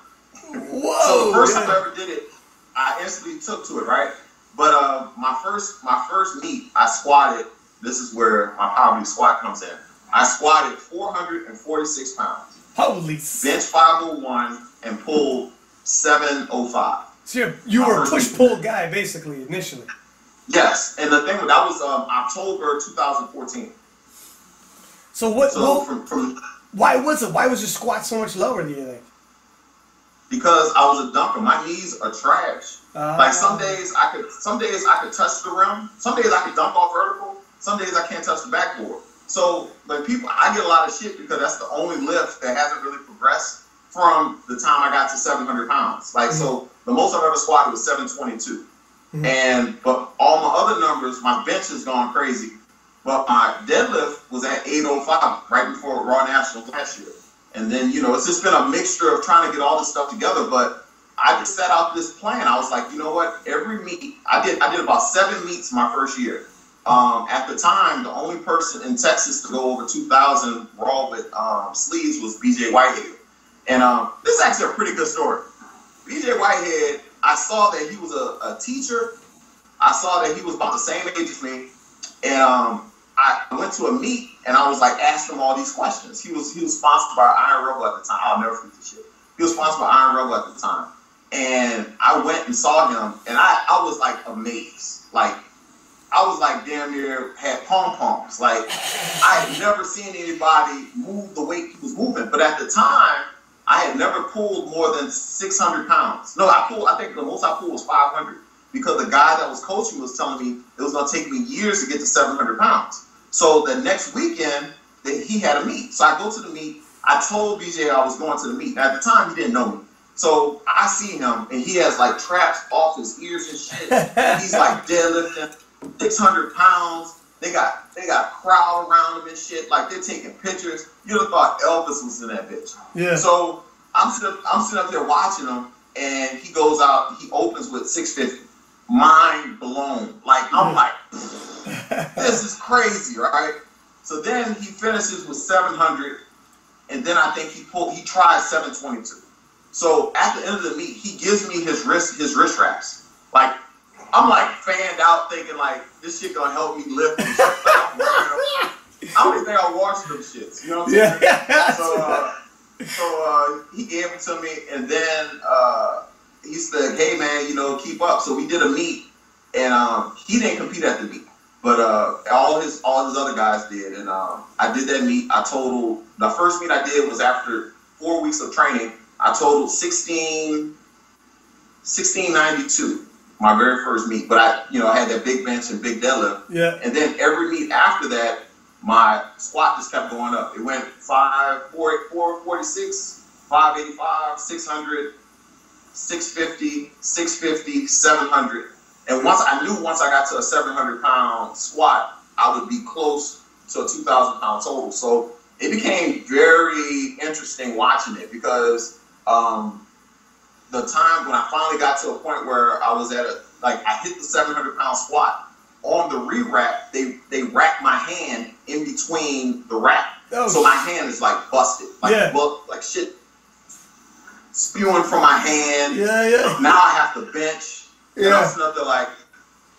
Whoa! So the first time I ever did it, I instantly took to it, right? But my first meet, I squatted. This is where my poverty squat comes in. I squatted 446 pounds. Holy! Bench 501 and pulled 705. So you were a push-pull guy, basically, initially. Yes, and the thing that was October 2014. So what? So from Why was it? Why was your squat so much lower, do you think? Because I was a dunker. My knees are trash. Like some days I could touch the rim. Some days I could dunk off vertical. Some days I can't touch the backboard. So when I get a lot of shit because that's the only lift that hasn't really progressed from the time I got to 700 pounds. Like, so the most I've ever squatted was 722. But all my other numbers, my bench has gone crazy. But my deadlift was at 805 right before Raw Nationals last year. And then, it's just been a mixture of trying to get all this stuff together. But I just set out this plan. I was like, you know what? Every meet, I did about 7 meets my first year. At the time, the only person in Texas to go over 2,000 raw with sleeves was BJ Whitehead. And this is actually a pretty good story. BJ Whitehead, I saw that he was a teacher. I saw that he was about the same age as me. And I went to a meet and I was like, asked him all these questions. He was sponsored by Iron Rebel at the time. I'll never forget this shit. He was sponsored by Iron Rebel at the time. And I went and saw him and I was like amazed. Like, I was like damn near had pom-poms. Like, I had never seen anybody move the weight he was moving. But at the time, I had never pulled more than 600 pounds. No, I think the most I pulled was 500 because the guy that was coaching was telling me it was going to take me years to get to 700 pounds. So the next weekend, he had a meet. So I go to the meet. I told BJ I was going to the meet. At the time, he didn't know me. So I see him, and he has like traps off his ears and shit. He's like deadlifting 600 pounds. They got a crowd around him and shit. Like, they're taking pictures. You'd have thought Elvis was in that bitch. Yeah. So I'm sitting up there watching him, and he goes out. He opens with 650. Mind blown. Like, I'm like, this is crazy, right? So then he finishes with 700, and then I think he tries 722. So at the end of the meet, he gives me his wrist wraps. Like, I'm like fanned out thinking like, this shit gonna help me lift and shit. I don't even think I watched them shits. You know what I'm saying? Yeah. So he gave them to me, and then he said, hey man, keep up. So we did a meet, and he didn't compete at the meet, but all his other guys did, and I did that meet. The first meet I did was after 4 weeks of training. I totaled 1692. My very first meet, but I had that big bench and big deadlift. Yeah. And then every meet after that, my squat just kept going up. It went 446, 585, 600, 650, 650, 700. And once I got to a 700-pound squat, I would be close to a 2,000-pound total. So it became very interesting watching it because the time when I finally got to a point where I was I hit the 700-pound squat, on the re-rack, they racked my hand in between the rack. Oh, so my hand is like busted. Like shit spewing from my hand. Yeah. Now I have to bench. Yeah. And I'm sitting up there like,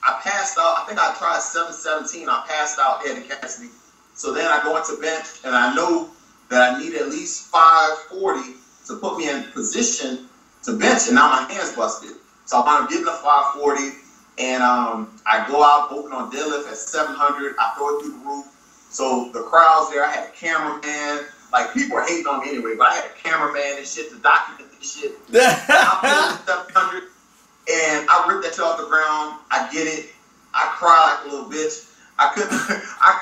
I passed out. I think I tried 717. I passed out, they had to catch me. So then I go into bench, and I know that I need at least 540 to put me in position to bench, and now my hand's busted. So I'm getting a 540, and I go out, open on deadlift at 700. I throw it through the roof. So the crowd's there. I had a cameraman. Like, people were hating on me anyway, but I had a cameraman and shit to document this shit. I put it 700, and I ripped that shit off the ground. I get it. I cry like a little bitch. I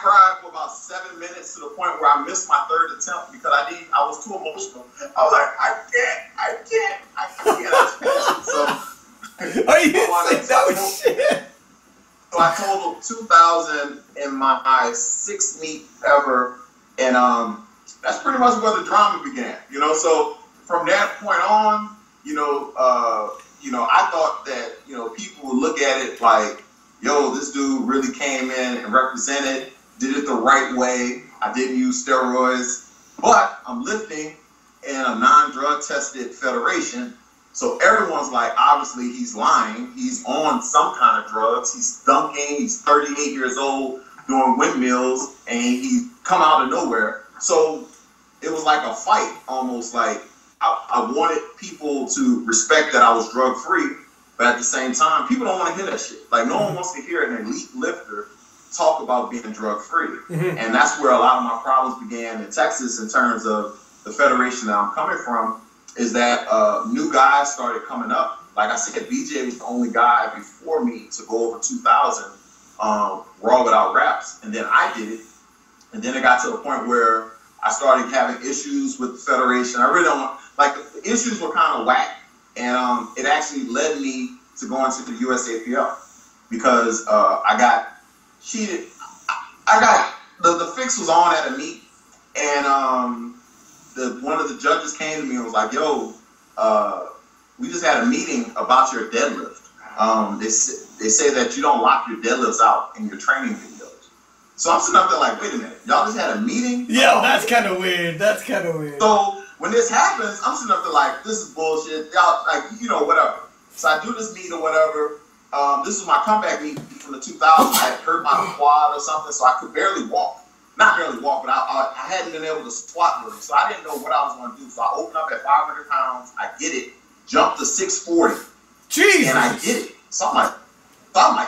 cried for about 7 minutes to the point where I missed my third attempt because I was too emotional. I was like, I can't. So, are you shit? So I totaled 2,000 in my sixth meet ever, and that's pretty much where the drama began. So from that point on, I thought that people would look at it like, yo, this dude really came in and represented, did it the right way. I didn't use steroids, but I'm lifting in a non-drug tested federation. So everyone's like, obviously he's lying. He's on some kind of drugs. He's dunking. He's 38 years old doing windmills, and he come out of nowhere. So it was like a fight, almost like I wanted people to respect that I was drug free. But at the same time, people don't want to hear that shit. Like, no one wants to hear an elite lifter talk about being drug-free. And that's where a lot of my problems began in Texas in terms of the federation that I'm coming from, is that new guys started coming up. Like I said, BJ was the only guy before me to go over 2,000 raw without wraps. And then I did it. And then it got to a point where I started having issues with the federation. I really don't want, like, the issues were kind of whack. And it actually led me to go into the USAPL because I got cheated. I got, the fix was on at a meet. And one of the judges came to me and was like, yo, we just had a meeting about your deadlift. They say that you don't lock your deadlifts out in your training videos. So I'm sitting up there like, wait a minute, y'all just had a meeting? Yeah, that's kind of weird. That's kind of weird. So when this happens, I'm sitting up there like, this is bullshit. Y'all, like, you know, whatever. So I do this meet or whatever. This was my comeback meet from the 2000s. I had hurt my quad or something, so I could barely walk. Not barely walk, but I hadn't been able to squat really. So I didn't know what I was going to do. So I opened up at 500 pounds. I get it. Jumped to 640. Jesus. And I get it. So I'm like,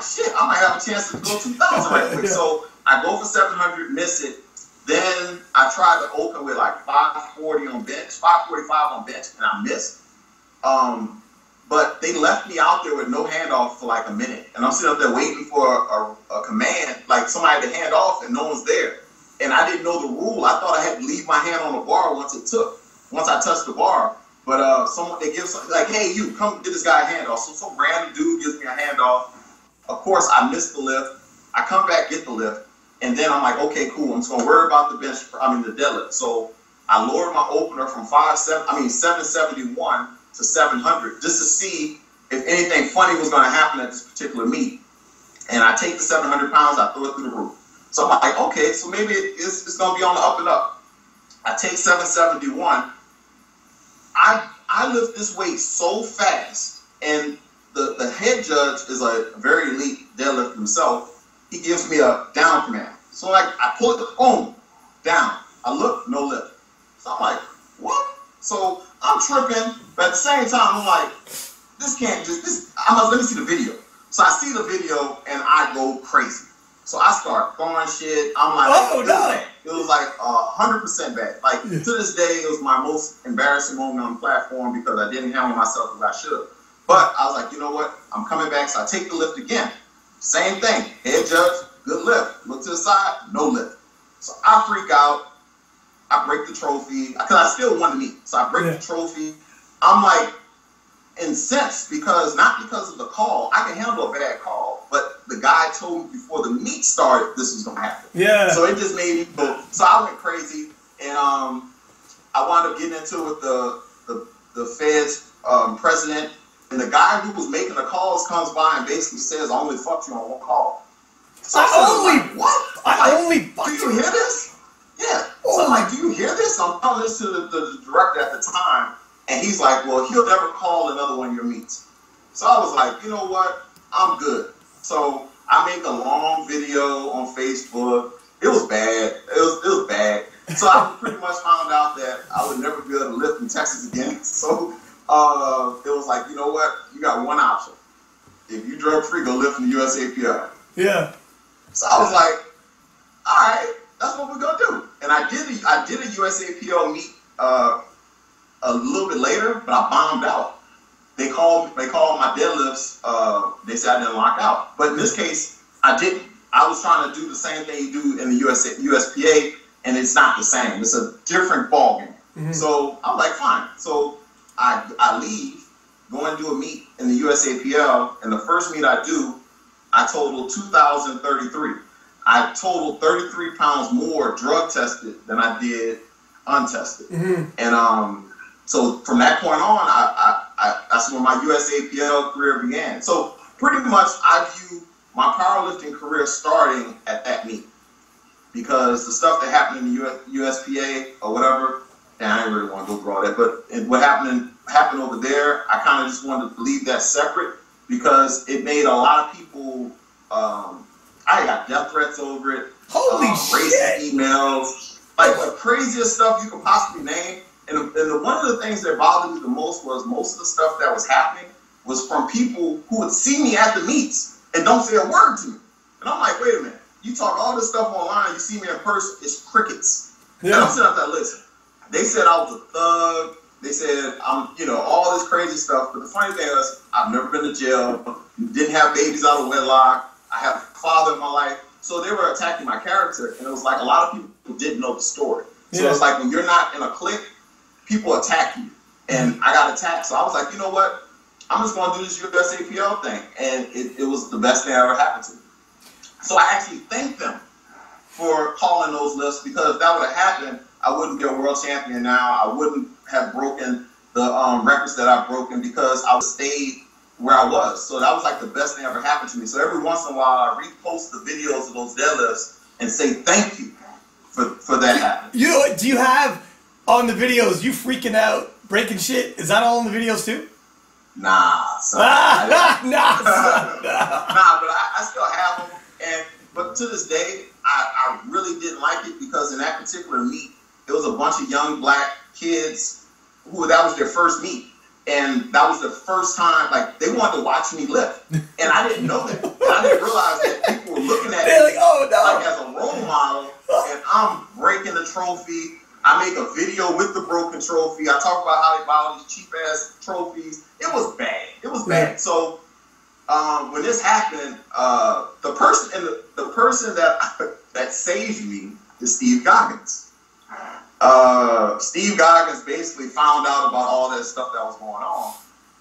shit, I might have a chance to go 2,000 right quick. So I go for 700, miss it. Then I tried to open with like 540 on bench, 545 on bench, and I missed. But they left me out there with no handoff for like a minute. And I'm sitting up there waiting for a command, like somebody to hand off, and no one's there. And I didn't know the rule. I thought I had to leave my hand on the bar once I touched the bar. But they give something like, hey, you, come get this guy a handoff. So some random dude gives me a handoff. Of course, I missed the lift. I come back, get the lift. And then I'm like, okay, cool. I'm just going to worry about the deadlift. So I lowered my opener from 771 to 700 just to see if anything funny was going to happen at this particular meet. And I take the 700 pounds, I throw it through the roof. So I'm like, okay, so maybe it's going to be on the up and up. I take 771. I lift this weight so fast, and the head judge is a very elite deadlifter himself. He gives me a down command. So like I pull it, boom, down. I look, no lift. So I'm like, what? So I'm tripping, but at the same time, I'm like, let me see the video. So I see the video and I go crazy. So I start throwing shit. I'm like, oh no. It was like 100% bad. Like to this day, it was my most embarrassing moment on the platform because I didn't handle myself as I should have. But I was like, you know what? I'm coming back. So I take the lift again. Same thing. Head judge, good lift. Look to the side, no lift. So I freak out. I break the trophy because I still won the meet. So I break the trophy. I'm like incensed not because of the call. I can handle a bad call, but the guy told me before the meet started this was gonna happen. Yeah. So it just made me go. So I went crazy, and I wound up getting into it with the Fed's president, and the guy who was making the calls comes by and basically says, "I only fucked you on one call." So I only fucked you. Do you hear this? Yeah. So I'm like, do you hear this? I'm telling this to the director at the time, and he's like, well, he'll never call another one of your meets. So I was like, you know what? I'm good. So I make a long video on Facebook. It was bad. It was bad. So I pretty much found out that I would never be able to lift in Texas again. So it was like, you know what? You got one option. If you drug free, go lift in the USAPL. Yeah. So I was like, all right, that's what we're gonna do. And I did a USAPL meet a little bit later, but I bombed out. They called my deadlifts. They said I didn't lock out, but in this case, I didn't. I was trying to do the same thing you do in the USPA, and it's not the same. It's a different ballgame. Mm-hmm. So I'm like, fine. So I leave, go and do a meet in the USAPL, and the first meet I do, I totaled 2,033. I totaled 33 pounds more drug tested than I did untested. Mm-hmm. And so from that point on, that's where my USAPL career began. So pretty much I view my powerlifting career starting at that meet, because the stuff that happened in the USPA or whatever, and I didn't really want to go through all that, but what happened over there, I kind of just wanted to leave that separate because it made a lot of people, I got death threats over it. Holy shit. Racist emails, like the craziest stuff you could possibly name. And one of the things that bothered me the most was most of the stuff that was happening was from people who would see me at the meets and don't say a word to me. And I'm like, wait a minute, you talk all this stuff online, you see me in person, it's crickets. Yeah. And I'm sitting up there, listen. They said I was a thug. They said I'm, all this crazy stuff. But the funny thing is, I've never been to jail. Didn't have babies out of wedlock. I have a father in my life. So they were attacking my character, and it was like a lot of people didn't know the story. So it's like when you're not in a clique, people attack you. And I got attacked. So I was like, you know what? I'm just going to do this USAPL thing. And it was the best thing that ever happened to me. So I actually thanked them for calling those lists, because if that would have happened, I wouldn't be a world champion now. I wouldn't have broken the records that I've broken, because I would stayed where I was. So that was like the best thing ever happened to me. So every once in a while, I repost the videos of those deadlifts and say thank you for that happening. Do you have on the videos you freaking out, breaking shit? Is that all in the videos too? Nah, son. Nah, son. Nah, but I still have them. But to this day, I really didn't like it, because in that particular meet, it was a bunch of young black kids who that was their first meet. And that was the first time, like, they wanted to watch me lift. And I didn't know that. And I didn't realize that people were looking at me like, oh, no. like as a role model. And I'm breaking the trophy. I make a video with the broken trophy. I talk about how they buy all these cheap-ass trophies. It was bad. It was bad. So when this happened, the person that saved me is Steve Goggins. Steve Goggins basically found out about all that stuff that was going on,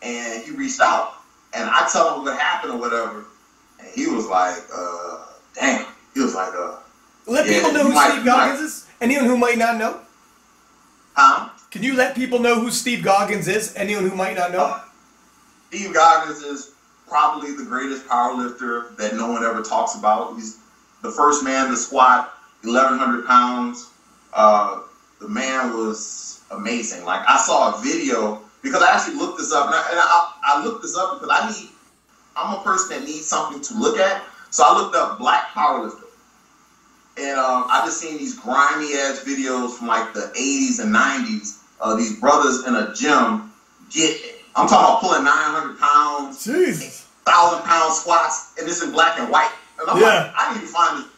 and he reached out, and I tell him what happened or whatever, and he was like, damn. He was like, let people know who Steve Goggins is? Anyone who might not know? Huh? Can you let people know who Steve Goggins is? Anyone who might not know? Steve Goggins is probably the greatest powerlifter that no one ever talks about. He's the first man to squat 1,100 pounds. The man was amazing. Like, I saw a video, because I actually looked this up, and I looked this up because I'm a person that needs something to look at. So I looked up black powerlifter, and I just seen these grimy ass videos from like the 80s and 90s of these brothers in a gym I'm talking about pulling 900 pounds, Jesus, 1,000-pound squats, and this in black and white. And I'm like, I need to find this.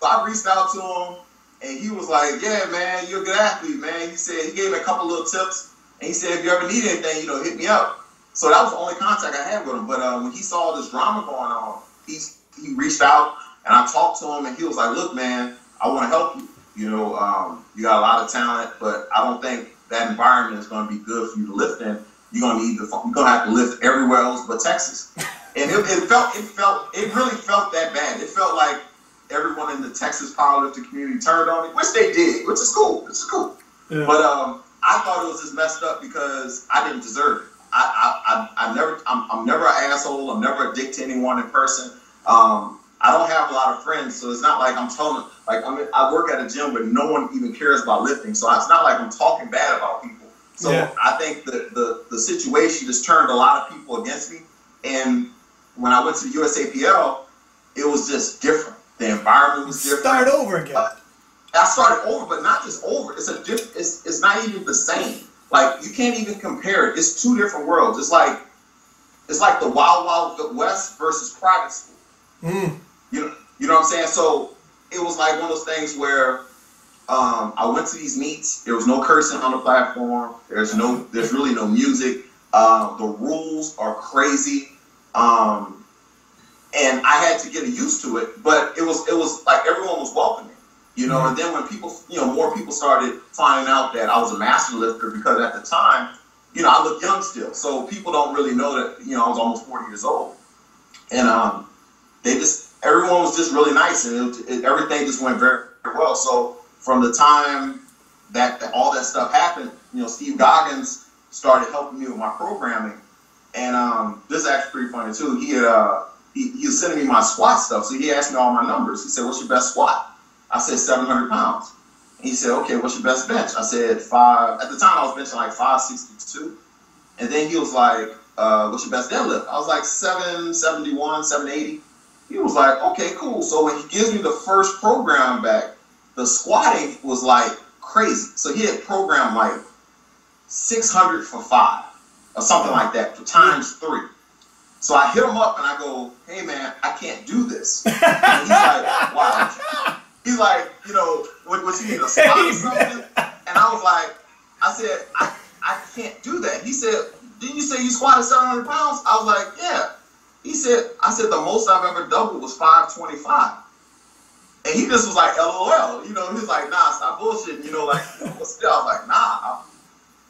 So I reached out to him. And he was like, yeah, man, you're a good athlete, man. He said, he gave me a couple little tips. And he said, if you ever need anything, hit me up. So that was the only contact I had with him. But when he saw this drama going on, he reached out, and I talked to him, and he was like, look, man, I want to help you. You got a lot of talent, but I don't think that environment is going to be good for you to lift in. You're going to have to lift everywhere else but Texas. And it really felt that bad. It felt like everyone in the Texas powerlifting community turned on me, which they did, which is cool. It's cool. Yeah. But I thought it was just messed up because I didn't deserve it. I'm never an asshole. I'm never a dick to anyone in person. I don't have a lot of friends, so it's not like I'm telling. Like, I work at a gym where no one even cares about lifting, so it's not like I'm talking bad about people. So I think the situation just turned a lot of people against me. And when I went to the USAPL, it was just different. The environment was different. Start over again. I started over, but not just over. It's not even the same. Like, you can't even compare it. It's two different worlds. It's like the Wild Wild West versus private school. You know what I'm saying? So it was like one of those things where I went to these meets. There was no cursing on the platform. There's really no music. The rules are crazy. And I had to get used to it, but it was like everyone was welcoming, And then when people, more people started finding out that I was a master lifter, because at the time, I looked young still, so people don't really know that, I was almost 40 years old, and everyone was just really nice, and everything just went very, very well. So from the time that all that stuff happened, Steve Goggins started helping me with my programming, and this is actually pretty funny too. He was sending me my squat stuff, so he asked me all my numbers. He said, what's your best squat? I said, 700 pounds. He said, okay, what's your best bench? I said, at the time I was benching like 562. And then he was like, what's your best deadlift? I was like 771, 780. He was like, okay, cool. So when he gives me the first program back, the squatting was like crazy. So he had programmed like 600 for 5 or something like that for times 3. So I hit him up and I go, hey man, I can't do this. And he's like, why? He's like, you know, what you need, a spot or something? And I was like, I said, I can't do that. He said, didn't you say you squatted 700 pounds? I was like, yeah. He said, I said, the most I've ever doubled was 525. And he just was like, LOL. You know, he was like, nah, stop bullshitting. You know, like, what's that? I was like, nah,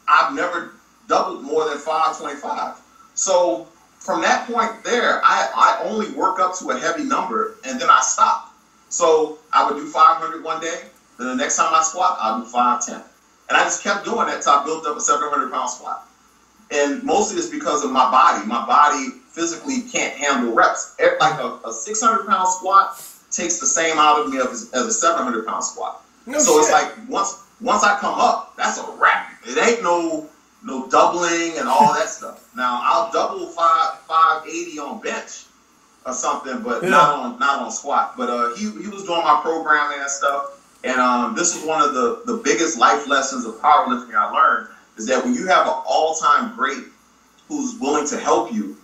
I've never doubled more than 525. So from that point there, I only work up to a heavy number and then I stop. So I would do 500 one day. Then the next time I squat, I'll do 510. And I just kept doing that until I built up a 700-pound squat. And mostly it's because of my body. My body physically can't handle reps. Like a 600-pound squat takes the same out of me as a 700-pound squat. No so shit. It's like once I come up, that's a wrap. It ain't no doubling and all that stuff. Now I'll double 580 on bench or something, but not on squat. But he was doing my programming and stuff. And this is one of the biggest life lessons of powerlifting I learned, is that when you have an all-time great who's willing to help you,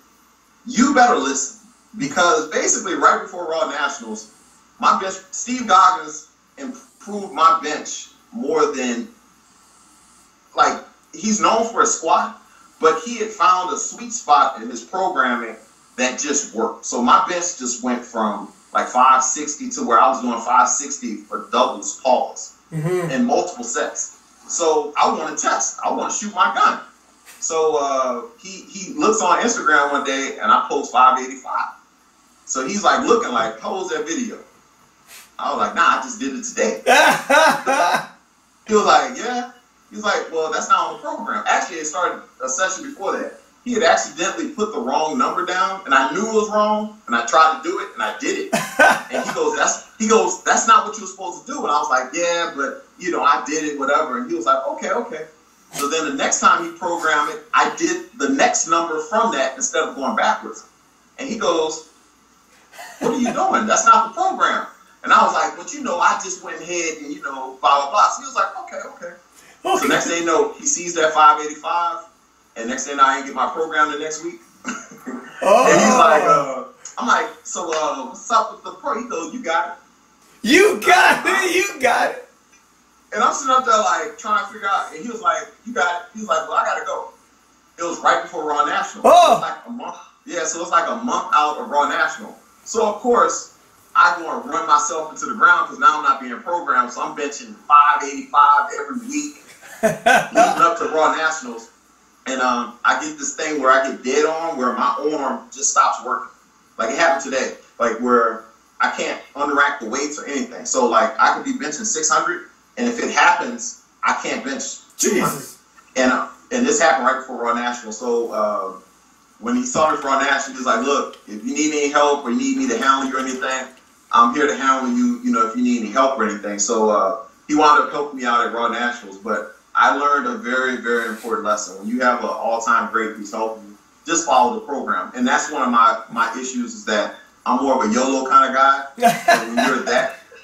you better listen. Because basically right before Raw Nationals, my bench, Steve Goggins improved my bench more than, like, he's known for his squat, but he had found a sweet spot in his programming that just worked. So my bench just went from like 560 to where I was doing 560 for doubles pause in multiple sets. So I want to test. I want to shoot my gun. So he looks on Instagram one day and I post 585. So he's like looking like, how was that video? I was like, nah, I just did it today. He was like, yeah. He's like, well, that's not on the program. Actually, it started a session before that. He had accidentally put the wrong number down, and I knew it was wrong, and I tried to do it, and I did it. And he goes, that's not what you were supposed to do. And I was like, yeah, but you know, I did it, whatever. And he was like, okay. So then the next time he programmed it, I did the next number from that instead of going backwards. And he goes, what are you doing? That's not the program. And I was like, but you know, I just went ahead and, you know, blah, blah, blah. So he was like, okay. So next thing you know, he sees that 585, and next thing you know, I ain't get my program the next week. And he's like, I'm like, so what's up with the pro? He goes, you got it. You got it. And I'm sitting up there like trying to figure out, and he was like, you got it. He was like, well, I gotta go. It was right before Raw National. Oh. It was like a month. Yeah, so it's like a month out of Raw National. So of course, I go and run myself into the ground because now I'm not being programmed. So I'm benching 585 every week, leading up to Raw Nationals. And I get this thing where I get dead on, where my arm just stops working. Like it happened today, like where I can't underrack the weights or anything. So like I could be benching 600, and if it happens, I can't bench 200. And this happened right before Raw National. So when he saw me for Raw National, he was like, look, if you need any help or you need me to handle you or anything, I'm here to handle you, you know, if you need any help or anything. So he wound up helping me out at Raw Nationals. But I learned a very, very important lesson. When you have an all-time great who's helping you, just follow the program. And that's one of my issues, is that I'm more of a YOLO kind of guy.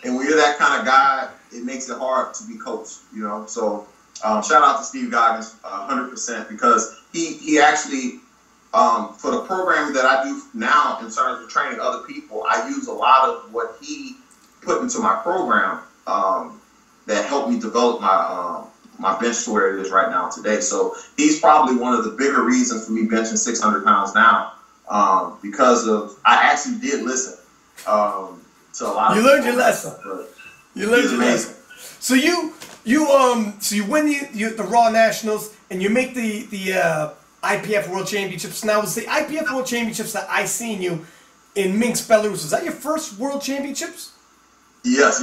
And when you're that kind of guy, it makes it hard to be coached, you know. So shout out to Steve Goggins 100%, because he actually, for the programming that I do now in terms of training other people, I use a lot of what he put into my program that helped me develop my bench to where it is right now today. So he's probably one of the bigger reasons for me benching 600 pounds now, because I actually did listen to a lot of. You learned your lesson. You learned your lesson. So you win the Raw Nationals and you make the IPF World Championships. Now, it was the IPF World Championships that I seen you in Minsk, Belarus. Was that your first World Championships? Yes.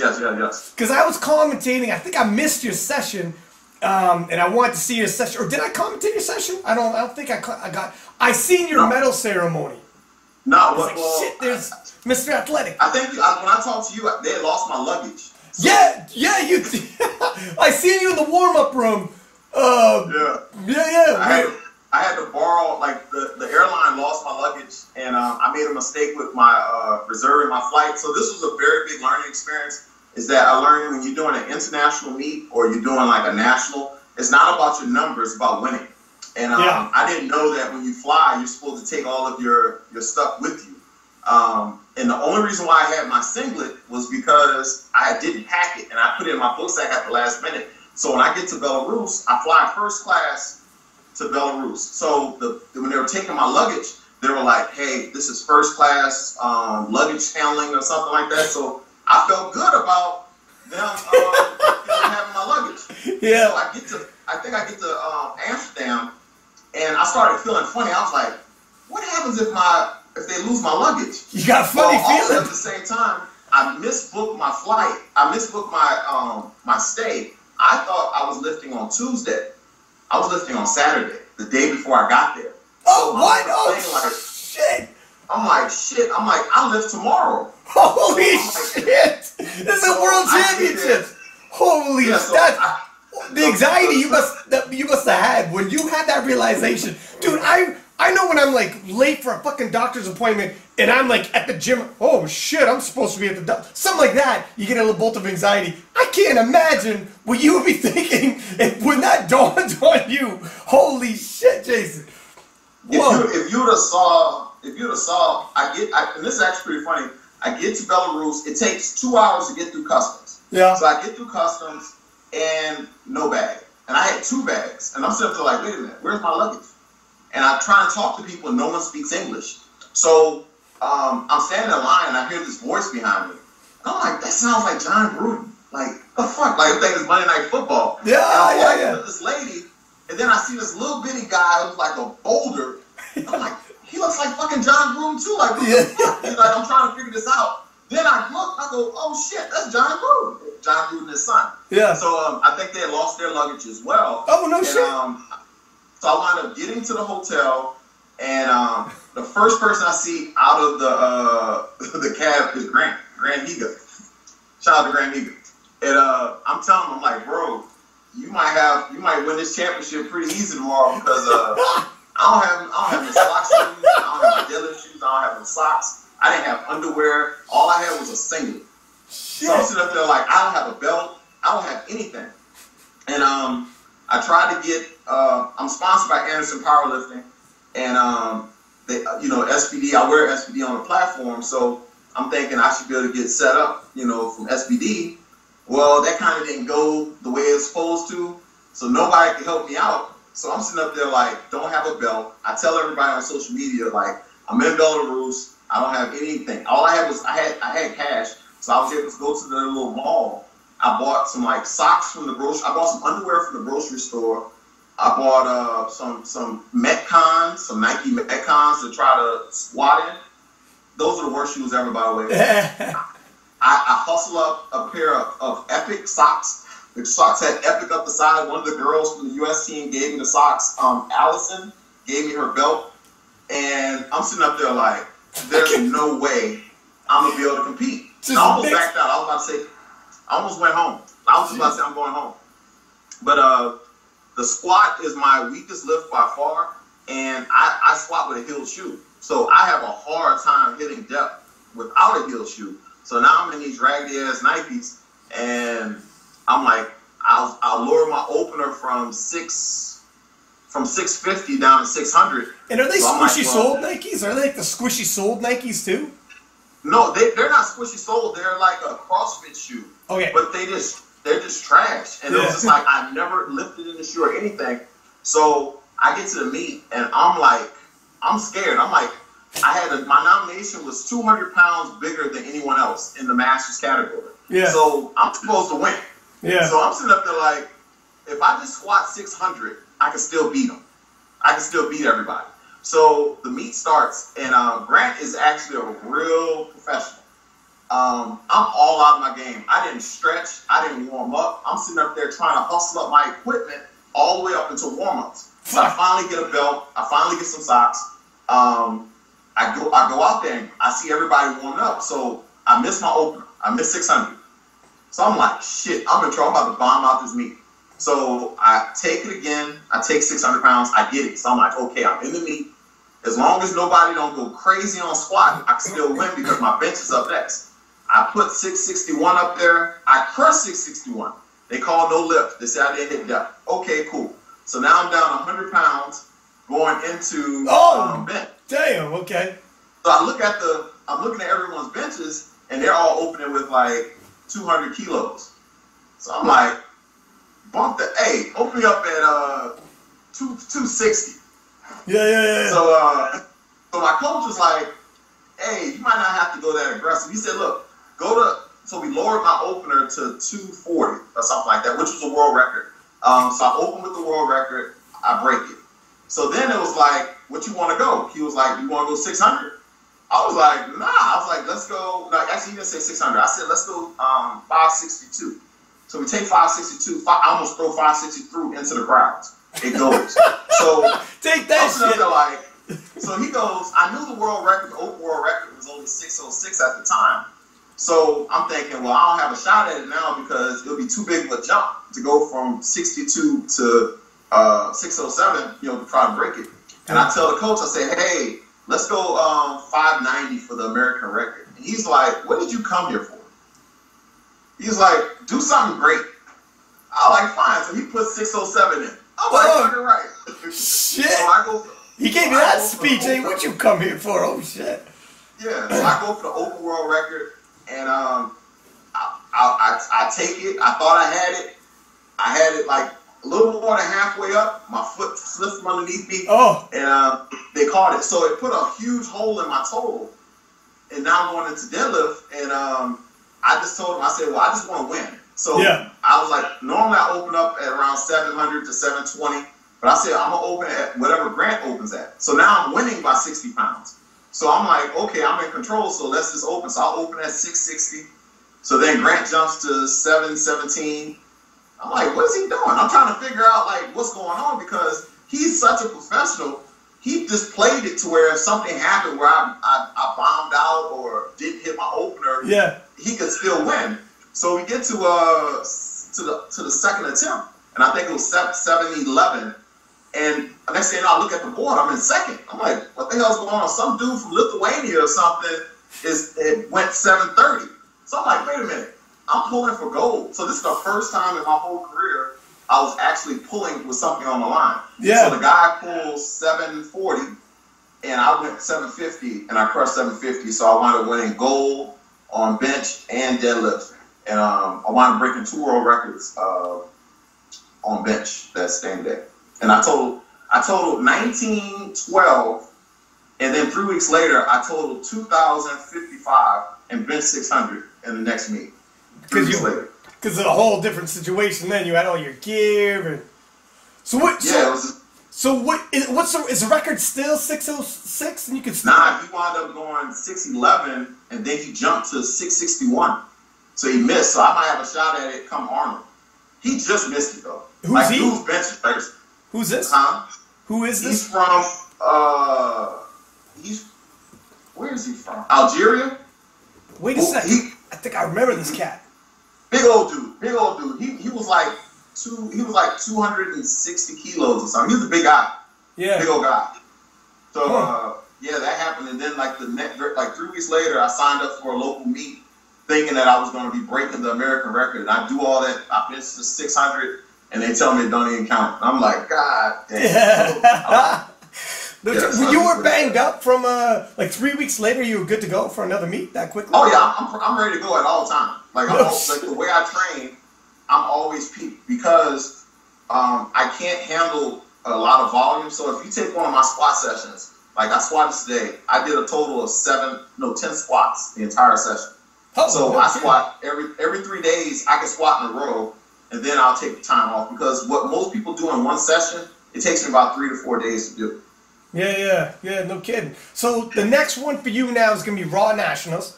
Because I was commentating. I think I missed your session. And I wanted to see your session, or did I commentate your session? I don't think I seen your medal ceremony. No, well, shit, there's Mr. Athletic. I think when I talked to you, they had lost my luggage. So. Yeah, you. I seen you in the warm-up room. Yeah. I had to borrow, like the airline lost my luggage, and I made a mistake with my reserving my flight. So this was a very big learning experience. Is that I learned when you're doing an international meet or you're doing like a national, it's not about your numbers, it's about winning. And Yeah. I didn't know that when you fly, you're supposed to take all of your stuff with you. And the only reason why I had my singlet was because I didn't pack it, and I put it in my book sack at the last minute. So when I get to Belarus, I fly first class to Belarus. So when they were taking my luggage, they were like, "Hey, this is first class luggage handling or something like that." So I felt good about them having my luggage. Yeah. So I think I get to Amsterdam, and I started feeling funny. I was like, "What happens if they lose my luggage?" You got a funny Also, feeling. at the same time, I misbooked my flight. I misbooked my stay. I thought I was lifting on Tuesday. I was lifting on Saturday, the day before I got there. Oh, So what? I'm Oh, shit. I'm like, shit. I'm like, I lift tomorrow. Holy So shit. This is a world championship. Holy so that's the anxiety you must have had when you had that realization. Dude, I know when I'm like late for a fucking doctor's appointment and I'm like at the gym, oh shit, I'm supposed to be at the doctor. Something like that, you get a little bolt of anxiety. I can't imagine what you would be thinking when that dawned on you. Holy shit, Jaisyn. Whoa. If you would have saw, and this is actually pretty funny. I get to Belarus. It takes 2 hours to get through customs. Yeah. So I get through customs and no bag. And I had 2 bags. And I'm sitting there like, wait a minute, where's my luggage? And I try and talk to people and no one speaks English. So I'm standing in line and I hear this voice behind me. And I'm like, that sounds like John Gruden. Like, the fuck? Like, I think it's Monday Night Football. Yeah, and I'm walking yeah. with this lady, and then I see this little bitty guy who's like a boulder. I'm like, he looks like fucking John Gruden too. Like, what the fuck? He's like, I'm trying to figure this out. Then I look, I go, oh shit, that's John Gruden. John Gruden, his son. Yeah. So I think they had lost their luggage as well. Oh, no and, shit. So I wound up getting to the hotel, and the first person I see out of the cab is Grant Higa. Shout out to Grant Higa. And I'm telling him, I'm like, bro, you might win this championship pretty easy tomorrow because I don't have no socks shoes, I don't have my deadlift shoes, I don't have no socks. I didn't have underwear. All I had was a singlet. Shit. So I'm sitting up there like, I don't have a belt. I don't have anything. And I tried to get, I'm sponsored by Anderson Powerlifting. And, they, SBD, I wear SBD on the platform. So I'm thinking I should be able to get set up, from SBD. Well, that kind of didn't go the way it's supposed to. So nobody could help me out. So I'm sitting up there like, don't have a belt. I tell everybody on social media, like, I'm in Belarus. I don't have anything. All I had was I had cash, so I was able to go to the little mall. I bought some like socks from the grocery. I bought some underwear from the grocery store. I bought some Metcons, some Nike Metcons to try to squat in. Those are the worst shoes ever, by the way. I hustle up a pair of Epic socks. The socks had Epic up the side. One of the girls from the U.S. team gave me the socks. Allison gave me her belt, and I'm sitting up there like, there's no way I'm going to be able to compete. I almost backed out. I was about to say, I almost went home. I was about to say, I'm going home. But the squat is my weakest lift by far, and I squat with a heel shoe. So I have a hard time hitting depth without a heel shoe. So now I'm in these raggedy-ass Nikes, and I'm like, I'll lower my opener from 650 down to 600. And are they so squishy soled Nikes? Are they like the squishy soled Nikes too? No, they're not squishy soled. They're like a CrossFit shoe. Okay. But they're just trash. And it was just like, I never lifted in the shoe or anything. So I get to the meet, and I'm scared. I'm like, my nomination was 200 pounds bigger than anyone else in the Masters category. Yeah. So I'm supposed to win. Yeah. So I'm sitting up there like, if I just squat 600, I can still beat them. I can still beat everybody. So the meet starts, and Grant is actually a real professional. I'm all out of my game. I didn't stretch. I didn't warm up. I'm sitting up there trying to hustle up my equipment all the way up until warm-ups. So I finally get a belt. I finally get some socks. I go out there, and I see everybody warming up. So I miss my opener. I miss 600. So I'm like, shit, I'm in trouble. I'm about to bomb out this meet. So I take it again. I take 600 pounds. I get it. So I'm like, okay, I'm in the meet. As long as nobody don't go crazy on squatting, I can still win because my bench is up next. I put 661 up there. I crushed 661. They called no lift. They said I didn't hit depth. Okay, cool. So now I'm down 100 pounds going into bench. Damn. Okay. So I'm looking at everyone's benches, and they're all opening with like 200 kilos. So I'm like, open me up at 260. Yeah. So my coach was like, hey, you might not have to go that aggressive. He said, look, so we lowered my opener to 240 or something like that, which was a world record. So I opened with the world record, I break it. So then it was like, what you want to go? He was like, you want to go 600? I was like, nah. I was like, let's go. No, actually, he didn't say 600. I said, let's go 562. So we take 562. I almost throw 560 through into the crowds. It goes. So take that shit. Like, so he goes, I knew the world record, the open world record was only 606 at the time. So I'm thinking, well, I don't have a shot at it now because it'll be too big of a jump to go from 62 to 607, to try to break it. And I tell the coach, I say, hey, let's go 590 for the American record. And he's like, what did you come here for? He's like, do something great. I was like, fine. So he put 607 in. I'm like, fucking right. Shit. So he gave me that speech. Hey, what you come here for? Oh, shit. Yeah. So I go for the open world record, and I take it. I thought I had it. I had it like a little more than halfway up. My foot slipped from underneath me. Oh. And they caught it. So it put a huge hole in my total. And now I'm going into deadlift. And I just told him, I said, well, I just want to win. So I was like, normally I open up at around 700 to 720. But I said, I'm going to open at whatever Grant opens at. So now I'm winning by 60 pounds. So I'm like, okay, I'm in control. So let's just open. So I'll open at 660. So then Grant jumps to 717. I'm like, what is he doing? I'm trying to figure out like what's going on because he's such a professional. He just played it to where if something happened where I bombed out or didn't hit my opener, he could still win. So we get to the second attempt, and I think it was 7-11. And next thing you know, I look at the board, I'm in second. I'm like, what the hell's going on? Some dude from Lithuania or something it went 730. So I'm like, wait a minute. I'm pulling for gold. So this is the first time in my whole career I was actually pulling with something on the line. Yeah. So the guy pulls 740, and I went 750, and I crushed 750. So I wound up winning gold on bench and deadlift. And I wound up breaking 2 world records on bench that same day. And I totaled 1912, and then 3 weeks later I totaled 2,055 and bench 600 in the next meet. Because of a whole different situation. Then you had all your gear. And so what? Yeah. Is the record still 606? And you can still. Nah, he wound up going 611, and then he jumped to 661. So he missed. So I might have a shot at it come Arnold. He just missed it though. Who's he? Who's bench first? Who's this? Huh? Who is this? He's from where is he from? Algeria. Wait a second. I think I remember this cat. Big old dude. He was like 260 kilos or something. He was a big guy. Yeah. Big old guy. So that happened, and then like 3 weeks later, I signed up for a local meet, thinking that I was going to be breaking the American record. And I do all that. I benched to 600, and they tell me it don't even count. And I'm like, God damn. You were banged up from like 3 weeks later. You were good to go for another meet that quickly. Oh yeah, I'm ready to go at all times. Like the way I train, I'm always peaked because I can't handle a lot of volume. So if you take one of my squat sessions, like I squatted today, I did a total of 10 squats the entire session. I squat every 3 days. I can squat in a row, and then I'll take the time off because what most people do in one session, it takes me about 3 to 4 days to do. Yeah, no kidding. So the next one for you now is going to be Raw Nationals.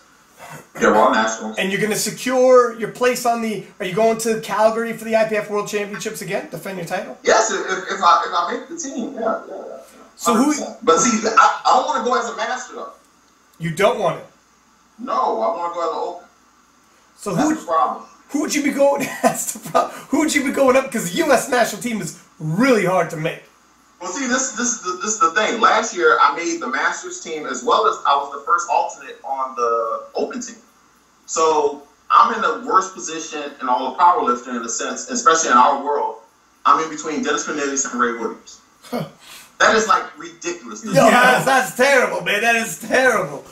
Yeah, Raw Nationals. And you're going to secure your place on the. Are you going to Calgary for the IPF World Championships again? Defend your title? Yes, if I make the team, yeah. So who? But see, I don't want to go as a master though. You don't want it. No, I want to go as an open. So that's the problem. Who would you be going? That's the problem. Who would you be going up? Because the U.S. national team is really hard to make. Well, see, this is the thing. Last year, I made the Masters team as well as I was the first alternate on the Open team. So I'm in the worst position in all of powerlifting in a sense, especially in our world. I'm in between Dennis Cornelius and Ray Williams. That is like ridiculous. Yo, that's terrible, man. That is terrible.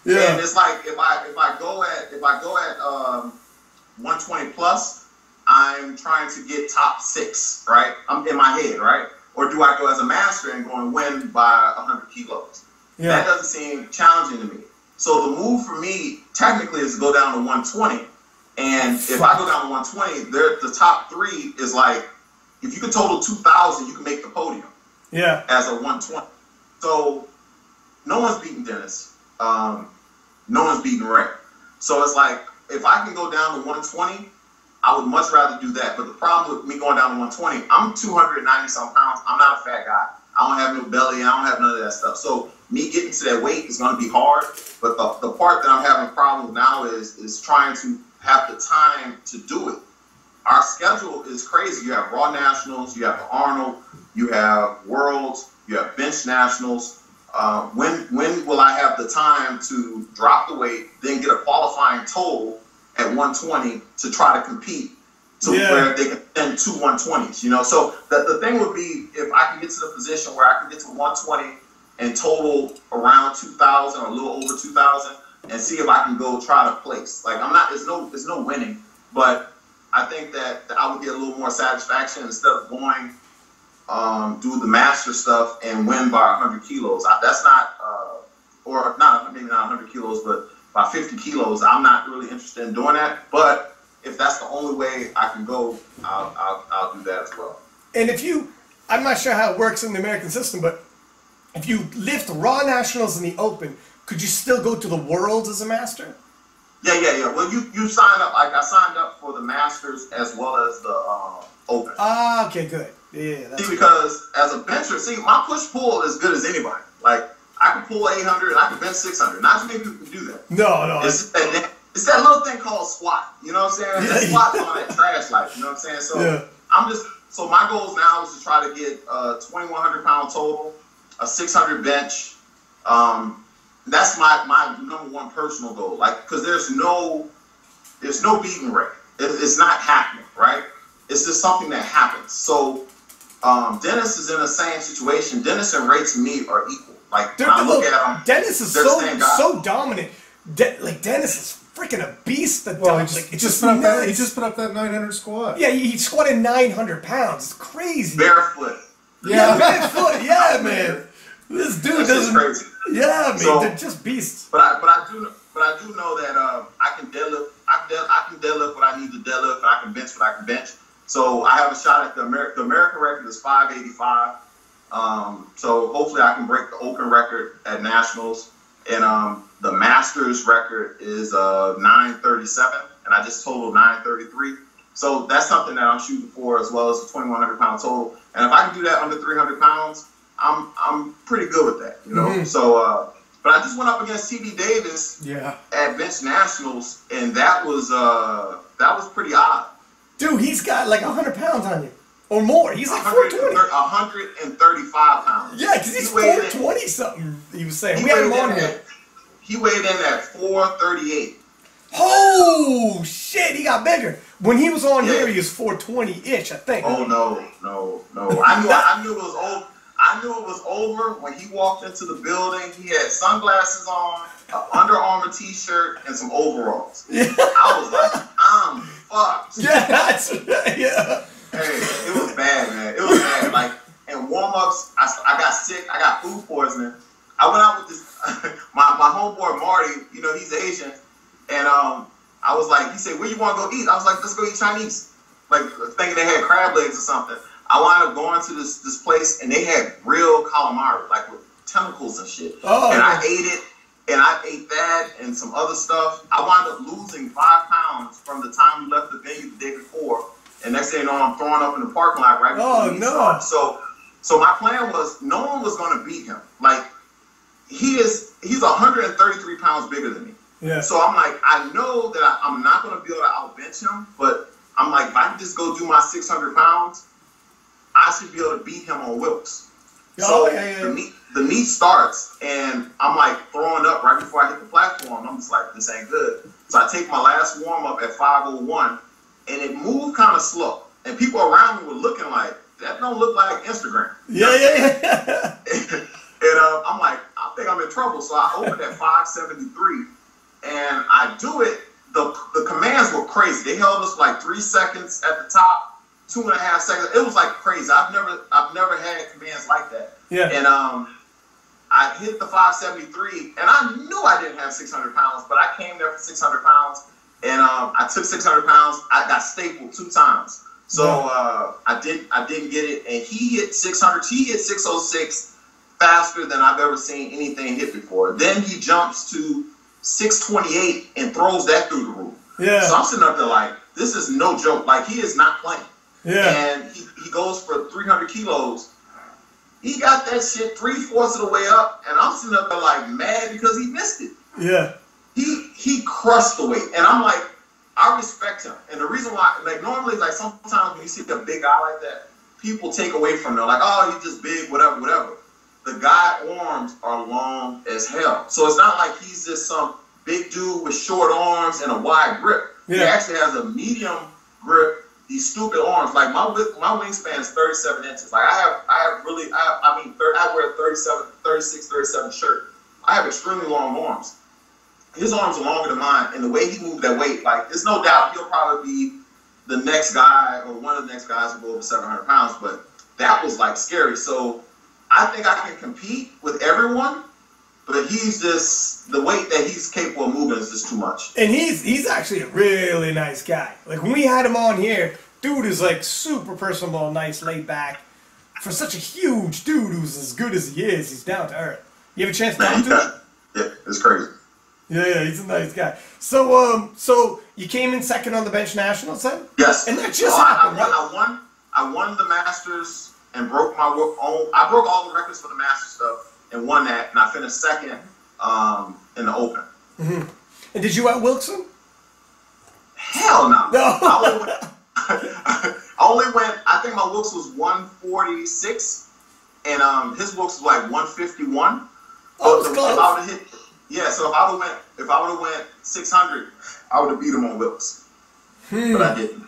Yeah. And it's like if I go at 120 plus, I'm trying to get top 6, right? I'm in my head, right? Or do I go as a master and go and win by 100 kilos? Yeah. That doesn't seem challenging to me. So the move for me technically is to go down to 120. And if I go down to 120, the top 3 is like, if you can total 2,000, you can make the podium. Yeah. As a 120. So no one's beating Dennis. No one's beating Ray. So it's like, if I can go down to 120, I would much rather do that. But the problem with me going down to 120, I'm 290 some pounds. I'm not a fat guy. I don't have no belly. I don't have none of that stuff. So me getting to that weight is going to be hard. But the part that I'm having a problem with now is trying to have the time to do it. Our schedule is crazy. You have Raw Nationals, you have the Arnold, you have Worlds, you have Bench Nationals. When will I have the time to drop the weight, then get a qualifying total at 120 to try to compete to where they can send 2 120s, you know? So the thing would be if I can get to the position where I can get to 120 and total around 2,000 or a little over 2,000 and see if I can go try to place. Like there's no winning, but I think that I would get a little more satisfaction instead of going do the master stuff and win by 100 kilos. That's not, or not maybe not 100 kilos, but by 50 kilos. I'm not really interested in doing that. But if that's the only way I can go, I'll do that as well. And I'm not sure how it works in the American system, but if you lift Raw Nationals in the Open, could you still go to the Worlds as a master? Yeah. Well, you sign up. Like I signed up for the Masters as well as the Open. Ah, okay, good. Yeah. See, because as a bencher, my push pull is good as anybody. Like I can pull 800 and I can bench 600. Not too many people can do that. No. It's that little thing called squat. You know what I'm saying? Yeah. Squat's on that trash life. You know what I'm saying? So So my goals now is to try to get a 2,100 pound total, a 600 bench. That's my number one personal goal. Like, because there's no beating Ray. It's not happening, right? It's just something that happens. So Dennis is in the same situation. Dennis and Ray to me are equal. Like when I look at them, Dennis is so dominant. Dennis is freaking a beast. He just put up that 900 squat. Yeah, he squatted 900 pounds. It's crazy. Barefoot. Yeah, barefoot. Yeah, man. This dude doesn't. Crazy. Yeah, man, so, they're just beasts. But I do know that I can deadlift. I can deadlift what I need to deadlift, and I can bench what I can bench. So I have a shot at the American record is 585. So hopefully I can break the Open record at Nationals, and the Masters record is 937, and I just totaled 933. So that's something that I'm shooting for, as well as a 2,100 pound total. And if I can do that under 300 pounds, I'm pretty good with that, you know. Mm-hmm. So, but I just went up against T.D. Davis at Bench Nationals, and that was pretty odd. Dude, he's got like 100 pounds on you. Or more. He's like 420. 135 pounds. Yeah, because he's 420 something, he was saying. We had him on here. He weighed in at 438. Oh, shit, he got bigger. When he was on here, he was 420-ish, I think. Oh, no. I knew it was old. I knew it was over when he walked into the building. He had sunglasses on, an Under Armour t-shirt, and some overalls. Yeah. I was like, I'm fucked. Yeah. Hey, it was bad, man. It was bad. Like, in warm-ups, I got sick. I got food poisoning. I went out with this, my homeboy Marty, you know, he's Asian. And I was like, he said, where you want to go eat? I was like, let's go eat Chinese. Like, thinking they had crab legs or something. I wound up going to this place, and they had real calamari, like with tentacles and shit. Oh, and I ate it, and I ate that and some other stuff. I wound up losing 5 pounds from the time we left the venue the day before. And next thing you know, I'm throwing up in the parking lot right before we started. So my plan was no one was going to beat him. Like, he's 133 pounds bigger than me. Yeah. So I'm like, I know that I'm not going to be able to outbench him, but I'm like, if I can just go do my 600 pounds, I should be able to beat him on Wilkes. The meet starts, and I'm like throwing up right before I hit the platform. I'm just like, this ain't good. So I take my last warm up at 5:01, and it moved kind of slow. And people around me were looking like, that don't look like Instagram. Yeah. And I'm like, I think I'm in trouble. So I opened at 573, and I do it. The commands were crazy. They held us like 3 seconds at the top, 2.5 seconds. It was like crazy. I've never had commands like that. Yeah. And I hit the 573, and I knew I didn't have 600 pounds, but I came there for 600 pounds, and I took 600 pounds. I got stapled 2 times. So I didn't get it, and he hit 600. He hit 606 faster than I've ever seen anything hit before. Then he jumps to 628 and throws that through the roof. Yeah. So I'm sitting up there like, this is no joke. Like, he is not playing. Yeah. And he goes for 300 kilos. He got that shit 3/4 of the way up, and I'm sitting up there like mad because he missed it. Yeah. He crushed the weight, and I'm like, I respect him. And the reason why, like, normally, like, sometimes when you see a big guy like that, people take away from them, like, oh, he's just big, whatever. The guy's arms are long as hell. So it's not like he's just some big dude with short arms and a wide grip. Yeah. He actually has a medium grip, these stupid arms. Like, my wingspan is 37 inches. Like, I wear a 36, 37 shirt. I have extremely long arms. His arms are longer than mine, and the way he moved that weight, like, there's no doubt he'll probably be the next guy or one of the next guys to go over 700 pounds, but that was, like, scary. So I think I can compete with everyone, but he's just, the weight that he's capable of moving is just too much. And he's actually a really nice guy. Like, when we had him on here, dude is, like, super personable, nice, laid back. For such a huge dude who's as good as he is, he's down to earth. You have a chance to talk to him? Yeah, it's crazy. Yeah, he's a nice guy. So you came in second on the bench nationals then? Yes. And that just happened, right? I won the Masters and broke my own. I broke all the records for the Masters stuff and won that, and I finished second in the Open. Mm-hmm. And did you out Wilkes him? Hell no. No. I only went. I think my Wilkes was 146, and his Wilkes was like 151. Oh, it's close. So if I would have went 600, I would have beat him on Wilkes. But I didn't.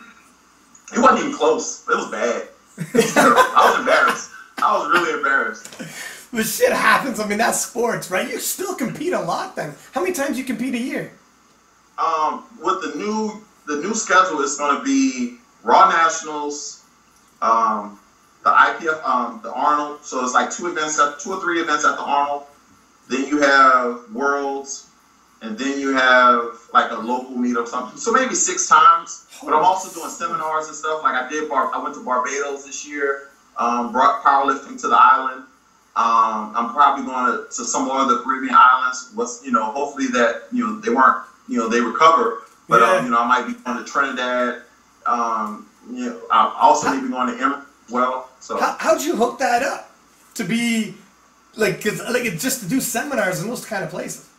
It wasn't even close. It was bad. I was embarrassed. I was really embarrassed. The shit happens. I mean, that's sports, right? You still compete a lot then. How many times you compete a year? With the new schedule, it's going to be Raw Nationals, the IPF, the Arnold. So it's like 2 or 3 events at the Arnold. Then you have Worlds, and then you have like a local meet or something. So maybe 6 times. But I'm also doing seminars and stuff. Like I went to Barbados this year, brought powerlifting to the island. I'm probably going to some more of the Caribbean islands. Hopefully that they recover. But yeah. I might be going to Trinidad. I also may be going to Emirates as well. So how'd you hook that up to be just to do seminars in those kind of places?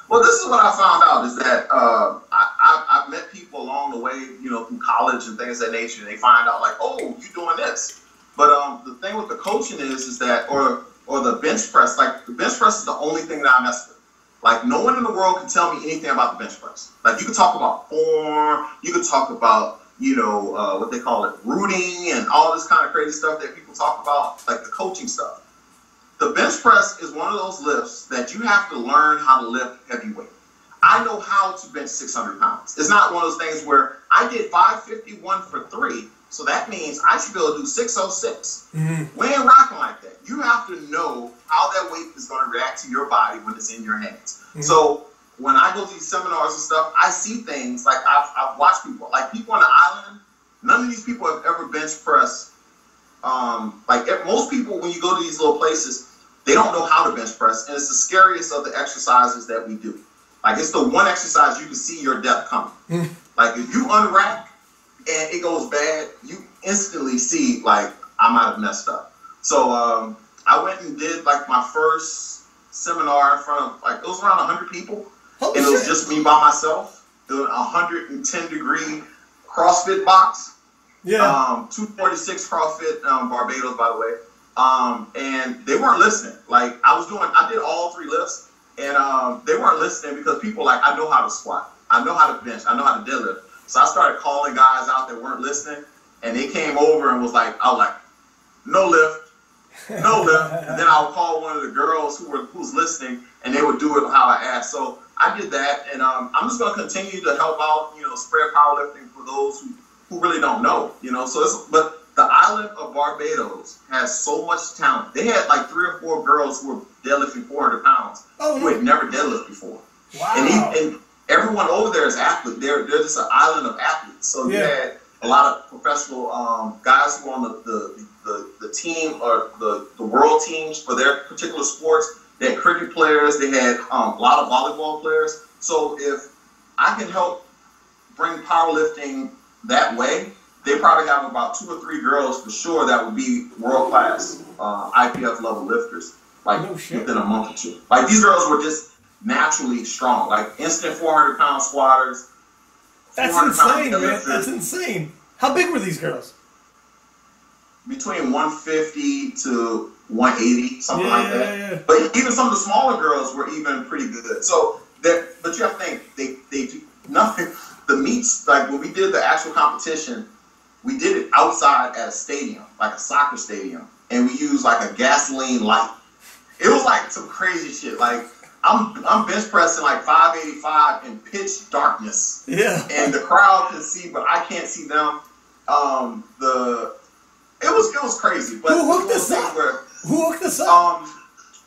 Well, this is what I found out is that I've met people along the way, from college and things of that nature, and they find out like, oh, you're doing this. But the thing with the coaching is that, or the bench press, like the bench press is the only thing that I mess with. Like, no one in the world can tell me anything about the bench press. Like, you can talk about form, you can talk about, what they call it, rooting, and all this kind of crazy stuff that people talk about, like the coaching stuff. The bench press is one of those lifts that you have to learn how to lift heavy weight. I know how to bench 600 pounds. It's not one of those things where I did 551 for 3, so that means I should be able to do 606. Mm-hmm. We ain't rocking like that. You have to know how that weight is going to react to your body when it's in your hands. Mm-hmm. So when I go to these seminars and stuff, I see things like I've watched people. Like people on the island, none of these people have ever bench pressed. Most people, when you go to these little places, they don't know how to bench press, and it's the scariest of the exercises that we do. Like, it's the one exercise you can see your death coming. Like, if you unrack and it goes bad, you instantly see, like, I might have messed up. So I went and did, like, my first seminar in front of, like, it was around 100 people. Holy and it was just me by myself doing a 110-degree CrossFit box. Yeah. 246 CrossFit, Barbados, by the way. And they weren't listening. Like, I did all 3 lifts, and they weren't listening because people like, I know how to squat, I know how to bench, I know how to deadlift. So I started calling guys out that weren't listening, and they came over and was like, no lift, no lift. And then I would call one of the girls who's listening, and they would do it how I asked. So I did that, and I'm just going to continue to help out, spread powerlifting for those who really don't know, So but the island of Barbados has so much talent. They had like 3 or 4 girls who were deadlifting 400 pounds who had never deadlifted before. Wow. And everyone over there is athletes. They're just an island of athletes. So you had a lot of professional guys who were on the team or the world teams for their particular sports. They had cricket players. They had a lot of volleyball players. So if I can help bring powerlifting that way, they probably have about 2 or 3 girls for sure that would be world class IPF level lifters, like within a month or 2. Like these girls were just naturally strong, like instant 400-pound squatters. That's insane, man. That's insane. How big were these girls? Between 150 to 180, something like that. Yeah. But even some of the smaller girls were even pretty good. So, but you have to think they do nothing. The meets, like when we did the actual competition, we did it outside at a stadium, like a soccer stadium, and we used like a gasoline light. It was like some crazy shit. Like I'm bench pressing like 585 in pitch darkness. Yeah. And the crowd can see, but I can't see them. It was crazy. But who hooked this up? Who hooked this up?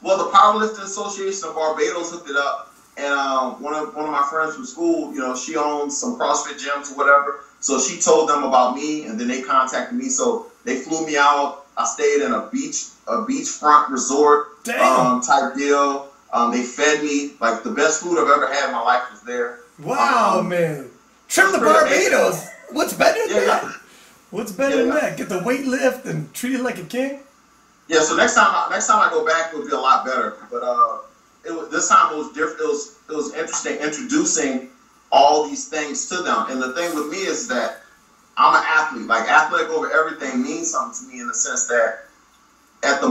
Well, the Powerlifting Association of Barbados hooked it up, and one of my friends from school, she owns some CrossFit gyms or whatever. So she told them about me, and then they contacted me. So they flew me out. I stayed in a beachfront resort type deal. They fed me like the best food I've ever had in my life was there. Wow, man! Trip to Barbados. Amazing. What's better than that? Yeah. What's better than that? Get the weight lift and treat it like a king. Yeah. So next time I go back, it'll be a lot better. But this time it was different. It was interesting introducing all these things to them. And the thing with me is that I'm an athlete. Like athletic over everything means something to me in the sense that at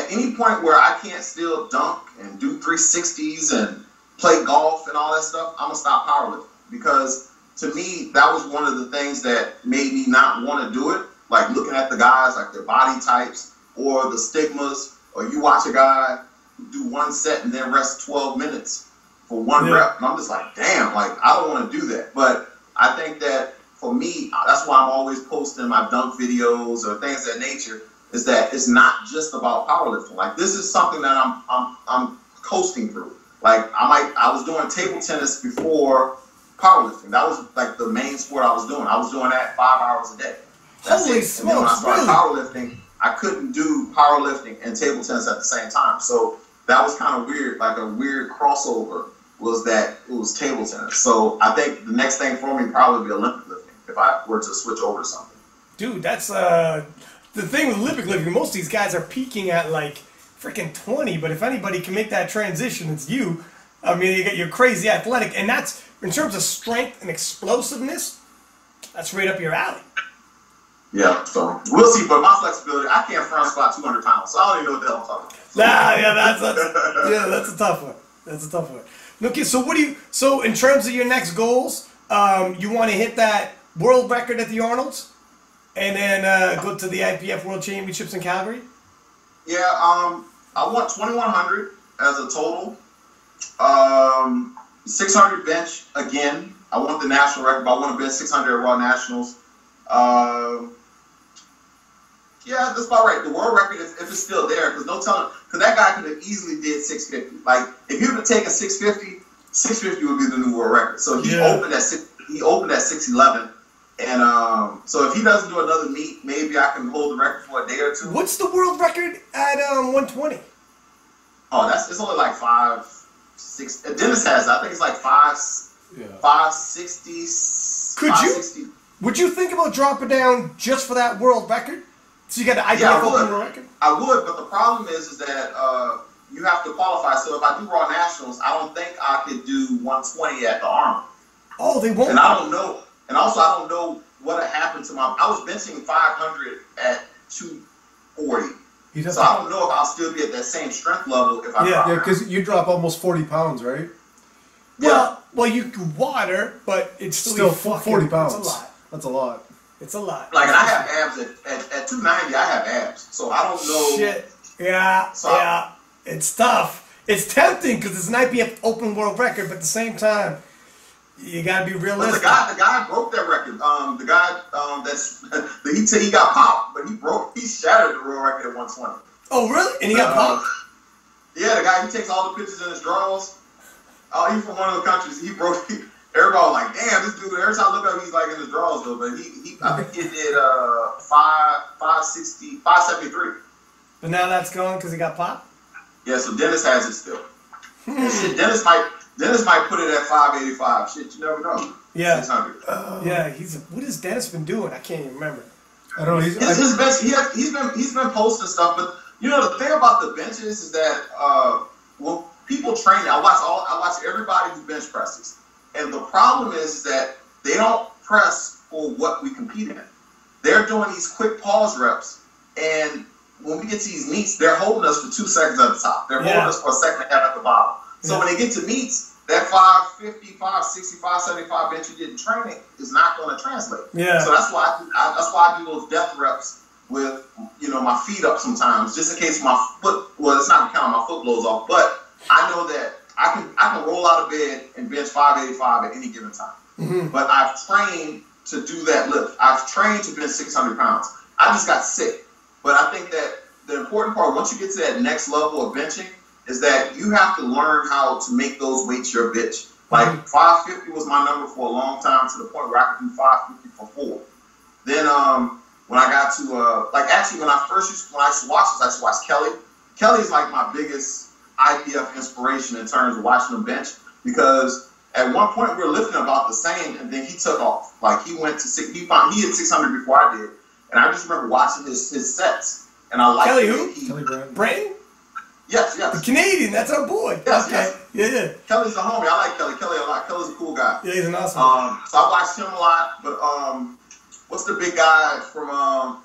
any point where I can't still dunk and do 360s and play golf and all that stuff, I'm gonna stop powerlifting, because to me that was one of the things that made me not want to do it. Like looking at the guys, like their body types or the stigmas, or you watch a guy do one set and then rest 12 minutes for one rep, and I'm just like, damn, like I don't want to do that. But I think that for me, that's why I'm always posting my dunk videos or things of that nature, is that it's not just about powerlifting. Like this is something that I'm coasting through. Like I was doing table tennis before powerlifting. That was like the main sport I was doing. I was doing that 5 hours a day. Holy smokes! And then when I started powerlifting, I couldn't do powerlifting and table tennis at the same time. So that was kind of weird. Like a weird crossover was that it was table tennis. So I think the next thing for me probably would be Olympic lifting if I were to switch over to something. Dude, that's the thing with Olympic lifting. Most of these guys are peaking at like freaking 20, but if anybody can make that transition, it's you. I mean, you're crazy athletic, and that's, in terms of strength and explosiveness, that's right up your alley. Yeah, so we'll see. But my flexibility, I can't front squat 200 pounds, so I don't even know what the hell I'm talking about. That's a tough one. That's a tough one. Okay, so in terms of your next goals, you want to hit that world record at the Arnold's, and then go to the IPF World Championships in Calgary? Yeah, I want 2,100 as a total. 600 bench again. I want the national record, but I want to bench 600 at Raw Nationals. Yeah, that's about right. The world record, if it's still there, because no telling, because that guy could have easily did 650. Like if he would have taken 650, 650 would be the new world record. So he opened at 611, and so if he doesn't do another meet, maybe I can hold the record for a day or two. What's the world record at 120? Oh, it's only like 5'6". Dennis has it. I think it's like 560. Would you think about dropping down just for that world record? So you got the IPF Open world record? I would, but the problem is that you have to qualify. So if I do Raw Nationals, I don't think I could do 120 at the Arnold. Oh, they won't. And I don't know. And also, I don't know what happened to my. I was benching 500 at 240. So I don't know if I'll still be at that same strength level if I drop. Yeah, because you drop almost 40 pounds, right? Well, you can water, but it's still 40 pounds. That's a lot. That's a lot. It's a lot. Like, and I have abs at 290. I have abs, so I don't know. Shit. Yeah. So yeah. It's tough. It's tempting because it's an IPF open world record, but at the same time, you gotta be realistic. But the guy broke that record. The guy he got popped, but he shattered the world record at 120. Oh really? And he got popped? Yeah, the guy, he takes all the pictures in his drawers. Oh, he's from one of the countries. Everybody was like, damn, this dude. Every time I look at him, he's like in his drawers though. But I think he did 573. But now that's gone because he got popped. Yeah, so Dennis has it still. And shit, Dennis might put it at 585. Shit, you never know. Yeah. 600. Yeah, what has Dennis been doing? I can't even remember. I don't know. His bench. He's been posting stuff, but you know the thing about the benches is that when people train, I watch everybody do bench presses, and the problem is that they don't press for what we compete in. They're doing these quick pause reps, and when we get to these meets, they're holding us for 2 seconds at the top. They're holding us for a second and a half at the bottom. So when they get to meets, that 550, 560, 575 bench you did in training is not going to translate. Yeah. So that's why I do those depth reps with my feet up sometimes, just in case my foot. Well, it's not counting my foot blows off, but I know that I can roll out of bed and bench 585 at any given time. Mm-hmm. But I've trained to do that lift. I've trained to bench 600 pounds. I just got sick. But I think that the important part, once you get to that next level of benching, is that you have to learn how to make those weights your bitch. Like 550 was my number for a long time, to the point where I could do 550 for 4. Then when I got to when I used to watch this, I used to watch Kelly. Kelly's like my biggest IPF inspiration in terms of watching him bench, because at one point we were lifting about the same, and then he took off. Like he hit 600 before I did, and I just remember watching his sets, and I liked Kelly who? Kelly Brayton? Yes. The Canadian, that's our boy. Yes, okay. yes. Yeah. Kelly's a homie. I like Kelly. Kelly a lot. Kelly's a cool guy. Yeah, he's an awesome So I watched him a lot, but what's the big guy from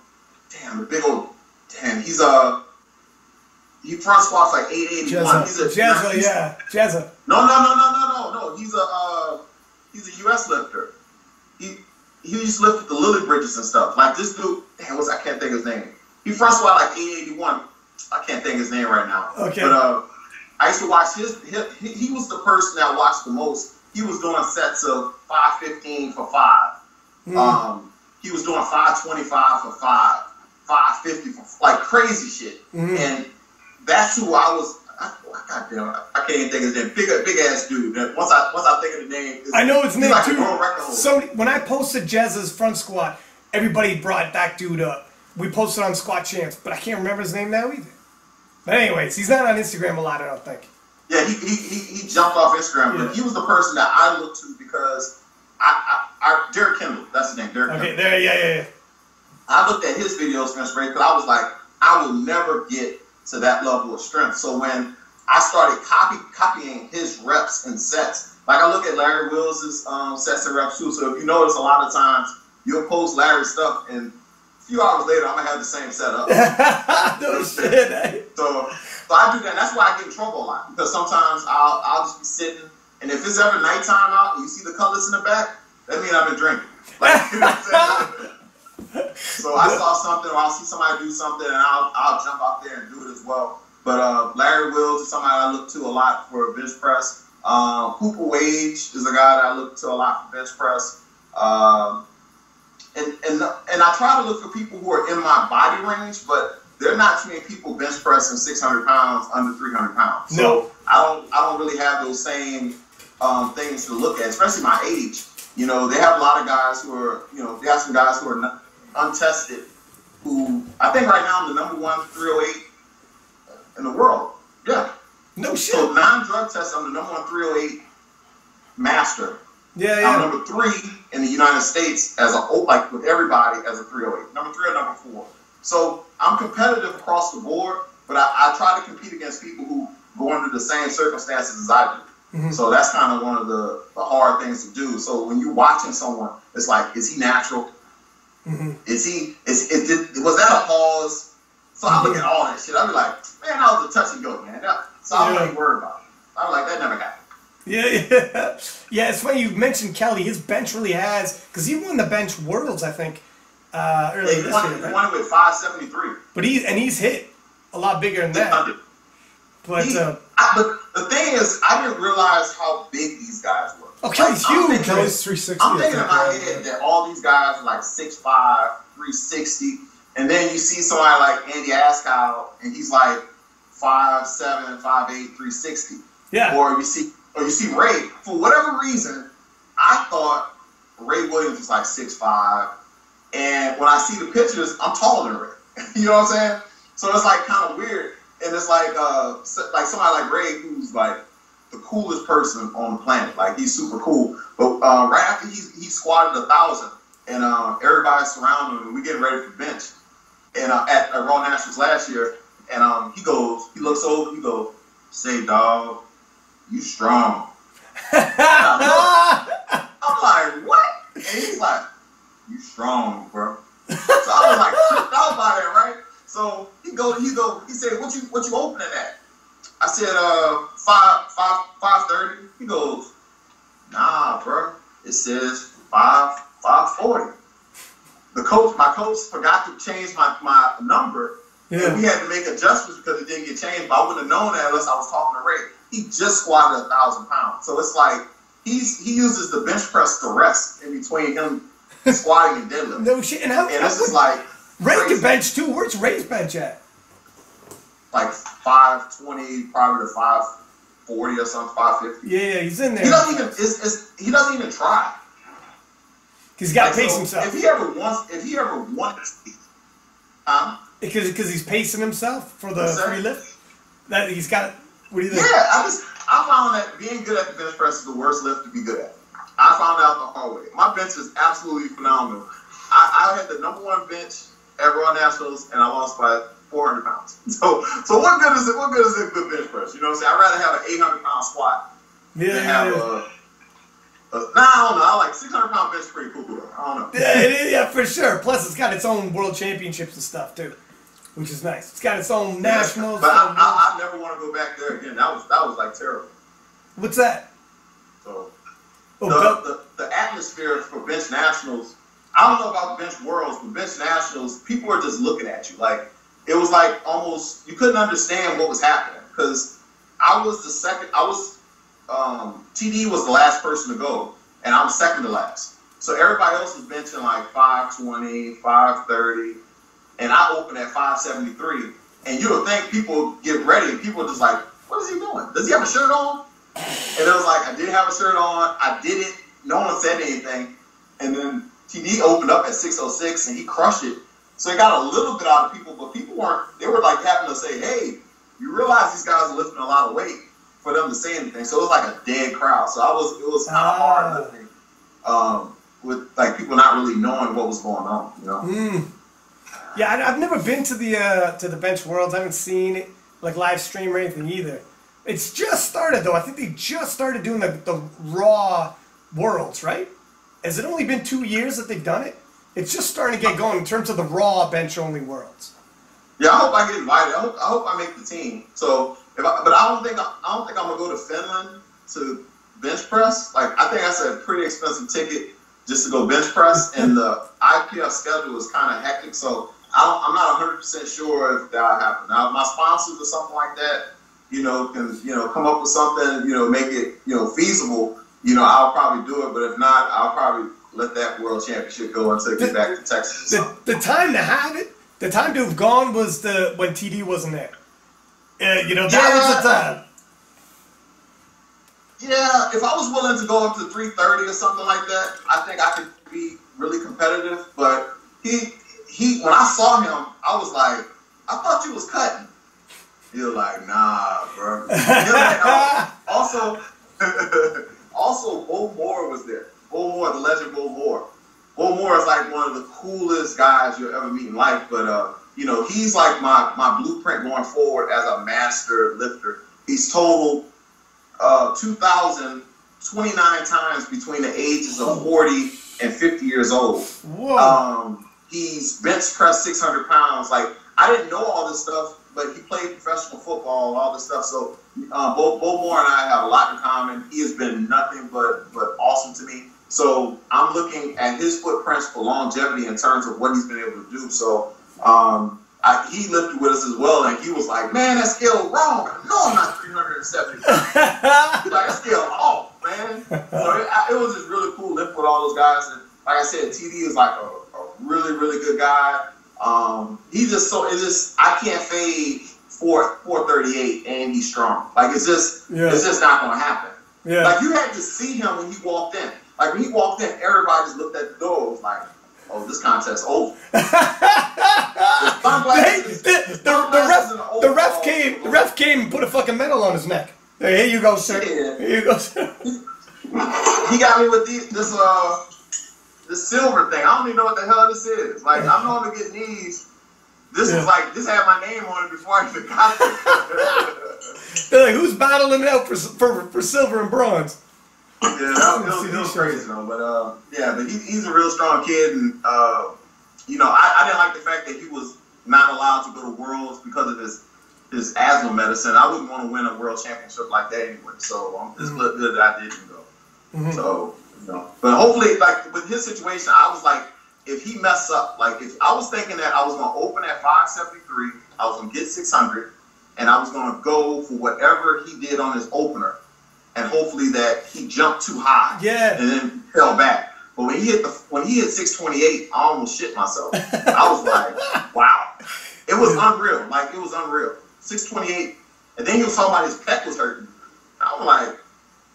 he front squats like 881. Jezza. No. He's a US lifter. He used to lift with the Lily Bridges and stuff. Like this dude, I can't think of his name. He front squat like 881. I can't think of his name right now. Okay. But I used to watch he was the person that I watched the most. He was doing sets of 515 for 5. He was doing 525 for 5, 550 for like crazy shit. And that's who I was. Goddamn, I can't even think of his name. Big ass dude. Once I think of the name, I know his name like too. When I posted Jezza's front squat, everybody brought that dude up. We posted on Squat Champs, but I can't remember his name now either. But anyways, he's not on Instagram a lot, I don't think. Yeah, he jumped off Instagram, but he was the person that I looked to because Derek Kendall, that's his name, Derek Kendall. Okay, there, yeah. I looked at his videos for inspiration because I was like, I will never get to that level of strength. So when I started copying his reps and sets, like I look at Larry Wills' sets and reps too. So if you notice, a lot of times you'll post Larry's stuff, and a few hours later I'm gonna have the same setup. No shit. So I do that. That's why I get in trouble a lot, because sometimes I'll just be sitting, and if it's ever nighttime out and you see the colors in the back, that means I've been drinking. Like, you know what I'm saying? So I saw something, or I'll see somebody do something, and I'll jump out there and do it as well. But Larry Wills is somebody I look to a lot for bench press. Hooper Wage is a guy that I look to a lot for bench press. And I try to look for people who are in my body range, but there are not too many people bench pressing 600 pounds under 300 pounds. So no. I don't really have those same things to look at, especially my age. You know, they have a lot of guys who are, they have some guys who are untested, who I think right now I'm the number 1 308 in the world. Yeah. No shit. So non-drug test, I'm the number 1 308 master. Yeah. I'm number 3 in the United States with everybody as a 308. Number 3 or number 4. So I'm competitive across the board, but I try to compete against people who go under the same circumstances as I do. So that's kind of one of the hard things to do. So when you're watching someone, it's like, is he natural? Was that a pause? So I look at all that shit. I be like, man, that was a touch and go, man. So I'm not even worried about it. I'm like, that never happened. Yeah, it's funny you mentioned Kelly. His bench really has, because he won the bench worlds, I think, earlier this year. He won it with 573. But he's hit a lot bigger than that. But but the thing is, I didn't realize how big these guys were. Oh, Kelly's huge. Kelly's 360. I'm thinking in my head that all these guys are like 6'5", 360, and then you see somebody like Andy Askow, and he's like 5'7", 5'8", 360. Yeah. Or you see Ray. For whatever reason, I thought Ray Williams was like 6'5", and when I see the pictures, I'm taller than Ray. You know what I'm saying? So it's like kind of weird, and it's like somebody like Ray, who's like the coolest person on the planet. Like, he's super cool. But right after he squatted 1,000, and everybody surrounding him, and we getting ready for bench, and at Raw Nationals last year, and he looks over, he goes, "Say, dog, you strong." I'm like, what? And he's like, "You strong, bro." So I was like tripped out by that, right? So he said, "What you opening at?" I said, 530. He goes, "Nah, bro. It says 540. My coach forgot to change my number. Yeah. And we had to make adjustments because it didn't get changed. But I wouldn't have known that unless I was talking to Ray. He just squatted 1,000 pounds. So it's like he uses the bench press to rest in between him squatting and deadlift. No shit. And this is like Ray can bench too. Where's Ray's bench at? Like 520, probably to 540 or something, 550. Yeah, he's in there. He doesn't even try. He's got to pace himself. If he ever wants, because he's pacing himself for the free lift. That he's got. What do you think? Yeah, I found that being good at the bench press is the worst lift to be good at. I found out the hard way. My bench is absolutely phenomenal. I had the #1 bench at Raw Nationals, and I lost by 400 pounds. So what good is it? What good is a good bench press? You know what I'm saying? I'd rather have an 800-pound squat than have I don't know. I like 600-pound bench pretty cool. I don't know. Yeah, for sure. Plus, it's got its own world championships and stuff too, which is nice. It's got its own nationals. But I never want to go back there again. That was like terrible. What's that? So the atmosphere for bench nationals. I don't know about bench worlds, but bench nationals, people are just looking at you. Like, it was like almost you couldn't understand what was happening because I was the second. TD was the last person to go, and I was second to last. So everybody else was benching like 520, 530, and I opened at 573. And you would think people get ready, and people are just like, "What is he doing? Does he have a shirt on?" And it was like, I did have a shirt on. I did it. No one said anything. And then TD opened up at 606, and he crushed it. So it got a little bit out of people, but people weren't. They were like having to say, "Hey, you realize these guys are lifting a lot of weight," for them to say anything. So it was like a dead crowd. So it was kind of hard lifting with like people not really knowing what was going on. You know. Yeah, I've never been to the bench worlds. I haven't seen it like live stream or anything either. It's just started though. I think they just started doing the Raw Worlds, right? Has it only been 2 years that they've done it? It's just starting to get going in terms of the Raw bench only worlds. Yeah, I hope I get invited. I hope I make the team. So, but I don't think I'm gonna go to Finland to bench press. Like, I think that's a pretty expensive ticket just to go bench press, and the IPF schedule is kind of hectic. So I'm not 100% sure if that'll happen. Now, if my sponsors or something like that, can come up with something, make it feasible. I'll probably do it. But if not, I'll probably let that World Championship go until I get back to Texas. The time to have it, the time to have gone was when TD wasn't there. That was the time. Yeah, if I was willing to go up to 330 or something like that, I think I could be really competitive. But he when I saw him, I was like, "I thought you was cutting." He was like, "Nah, bro." Also, Bo Moore was there. Bo Moore, the legend Bo Moore. Bo Moore is like one of the coolest guys you'll ever meet in life. But, he's like my blueprint going forward as a master lifter. He's totaled 2,029 times between the ages of 40 and 50 years old. Whoa. He's bench pressed 600 pounds. Like, I didn't know all this stuff, but he played professional football, all this stuff. So Bo Moore and I have a lot in common. He has been nothing but awesome to me. So I'm looking at his footprints for longevity in terms of what he's been able to do. So he lifted with us as well, and he was like, "Man, that scale wrong. No, I'm not 370 pounds." He's like, "That scale off, man." So it was just really cool lift with all those guys. And like I said, TD is like a really, really good guy. He's just I can't fade 438 and he's strong. Like it's just not gonna happen. Yeah. Like you had to see him when he walked in. Like when he walked in, everybody just looked at the door. It was like, "Oh, this contest's over." The ref came and put a fucking medal on his neck. Hey, here you go, sir. Yeah. Here you go, sir. He got me with this silver thing. I don't even know what the hell this is. Like I'm going to get these. This was like this had my name on it before I even got it. They're like, who's battling it out for silver and bronze? Yeah, it was crazy though. But he's a real strong kid, and you know, I didn't like the fact that he was not allowed to go to Worlds because of his asthma medicine. I wouldn't want to win a World Championship like that anyway. So it's good that I didn't go. Mm-hmm. So you know, but hopefully, like with his situation, I was like, if he messed up, like if I was thinking that I was going to open at 573, I was going to get 600, and I was going to go for whatever he did on his opener. And hopefully that he jumped too high, and then fell back. But when he hit 628, I almost shit myself. I was like, wow, it was unreal. Like it was unreal. 628, and then he was talking about his pec was hurting. I'm like,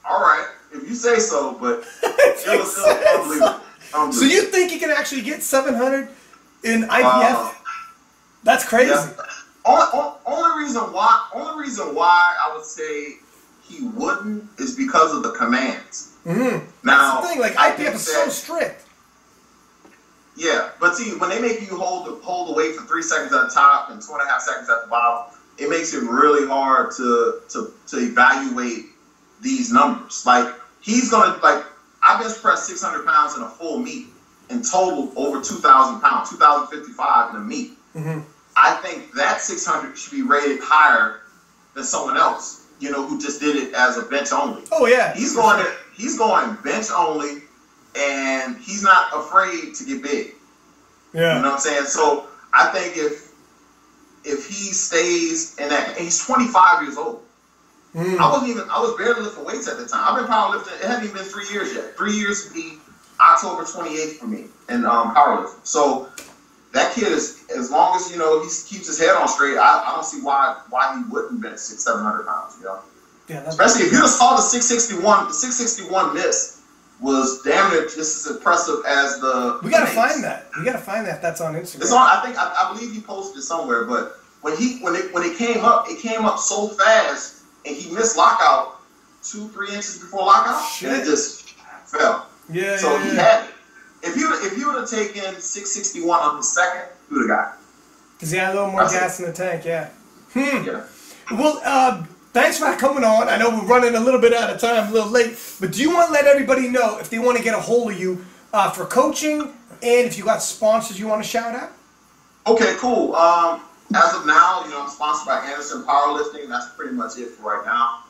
all right, if you say so, but it was unbelievable. So you think he can actually get 700 in IPF? That's crazy. Yeah. Only reason why I would say he wouldn't is because of the commands. Mm-hmm. Now, that's the thing. Like IPF is so strict. Yeah, but see, when they make you hold the weight for 3 seconds at the top and 2.5 seconds at the bottom, it makes it really hard to evaluate these numbers. Like he's gonna I bench pressed 600 pounds in a full meet in total over 2,000 pounds, 2,055 in a meet. Mm-hmm. I think that 600 should be rated higher than someone else, you know, who just did it as a bench only. Oh yeah, he's going bench only, and he's not afraid to get big. Yeah, you know what I'm saying. So I think if he stays in that, and he's 25 years old. Mm. I was barely lifting weights at the time. I've been powerlifting. It hadn't even been 3 years yet. 3 years to be October 28th for me in powerlifting. So that kid is, as long as, you know, he keeps his head on straight, I don't see why he wouldn't bench 600-700 pounds, you know. Yeah, especially if you just saw the 661 miss was damn near just as impressive as the. We gotta find that. We gotta find that. That's on Instagram. It's on. I believe he posted it somewhere. But when it came up so fast. And he missed lockout 2-3 inches before lockout, and it just fell. Yeah. So he had it. If you would have taken 661 on the second, he would have got it. Because he had a little more gas in the tank. Yeah. Yeah. Well, thanks for coming on. I know we're running a little bit out of time, a little late, but do you want to let everybody know if they want to get a hold of you for coaching, and if you got sponsors you want to shout out? Okay, cool. As of now, you know, I'm sponsored by Anderson Powerlifting. That's pretty much it for right now.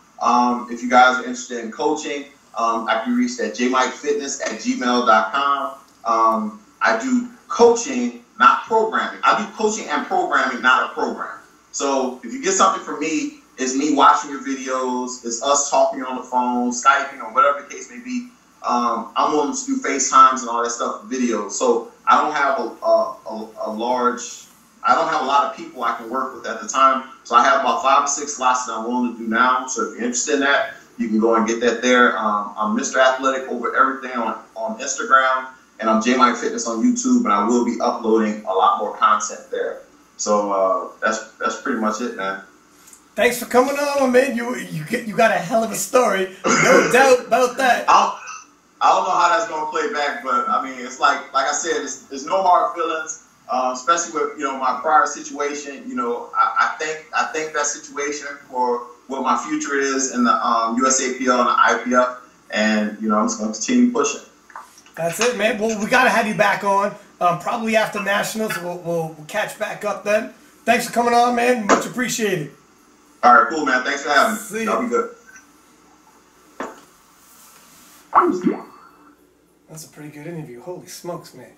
If you guys are interested in coaching, I can be reached at jmikefitness@gmail.com. I do coaching, not programming. I do coaching and programming, not a program. So if you get something from me, it's me watching your videos, it's us talking on the phone, Skyping, or whatever the case may be. I'm willing to do FaceTimes and all that stuff, videos. So I don't have I don't have a lot of people I can work with at the time. So I have about 5 or 6 slots that I'm willing to do now. So if you're interested in that, you can go and get that there. I'm Mr. Athletic over everything on Instagram, and I'm J Mike Fitness on YouTube, and I will be uploading a lot more content there. So that's pretty much it, man. Thanks for coming on, man. You got a hell of a story, no doubt about that. I don't know how that's gonna play back, but I mean, it's like I said, there's no hard feelings. Especially with, you know, my prior situation, you know, I think that situation for what my future is in the USAPL and the IPF, and you know, I'm just going to continue pushing. That's it, man. Well, we got to have you back on. Probably after Nationals, we'll catch back up then. Thanks for coming on, man. Much appreciated. All right, cool, man. Thanks for having me. See That'll be good. That's a pretty good interview. Holy smokes, man.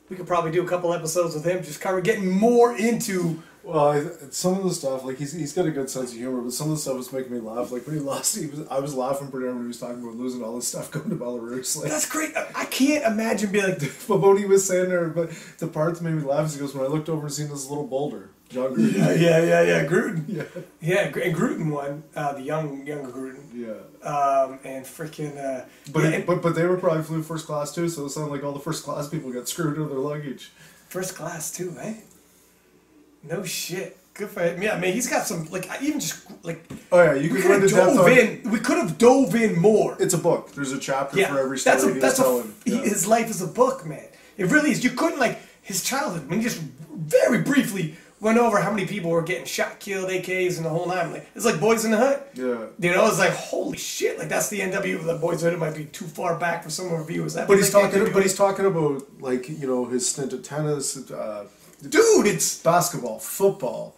We could probably do a couple episodes with him, just getting more into... Well, some of the stuff, like, he's got a good sense of humor, but some of the stuff was making me laugh. Like, when he lost, I was laughing pretty hard when he was talking about losing all this stuff going to Belarus. Like, that's great. I can't imagine being like... But what he was saying there, but the part that made me laugh is he goes, when I looked over and seen this little boulder, John Gruden. Yeah, Gruden. Yeah. Yeah, and Gruden won, the younger Gruden. Yeah. And freaking... But they were probably flew first class too, so it sounded like all the first class people got screwed into their luggage. First class too, eh? No shit. Good for him. Yeah, man, he's got some, like, even just, like... Oh yeah, you could run to death on... We could have dove in more. It's a book. There's a chapter for every story that's telling. His life is a book, man. It really is. You couldn't, like, his childhood, I mean, he just very briefly went over how many people were getting shot, killed, AKs, and the whole nine. Like, it's like Boys in the Hood. Yeah. You know, it's like, holy shit. Like, that's the NW of the Boys in the Hood. It might be too far back for some of our viewers. But he's talking about, like, you know, his stint at tennis, dude, it's... basketball, football,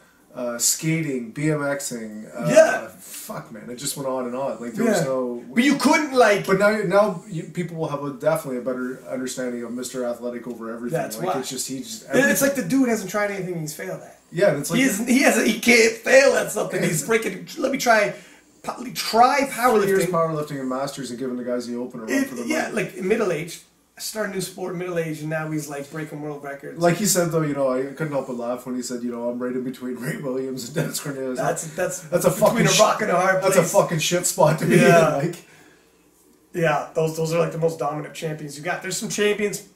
skating, BMXing. Fuck, man, it just went on and on. Like, there was no... But you couldn't, like... But now people will have definitely a better understanding of Mr. Athletic over everything. That's like, why. It's just, it's like the dude hasn't tried anything he's failed at. Yeah, and it's like... He can't fail at something. He's freaking... Let me try powerlifting. 3 years powerlifting and masters and giving the guys the opener run for the money. Yeah, like, middle-aged. I started a new sport middle-aged, and now he's, like, breaking world records. Like he said, though, you know, I couldn't help but laugh when he said, you know, I'm right in between Ray Williams and Dennis Cornelius. That's a fucking... between a rock and a hard place. That's a fucking shit spot to be in, like... Yeah, those are, like, the most dominant champions you got. There's some champions,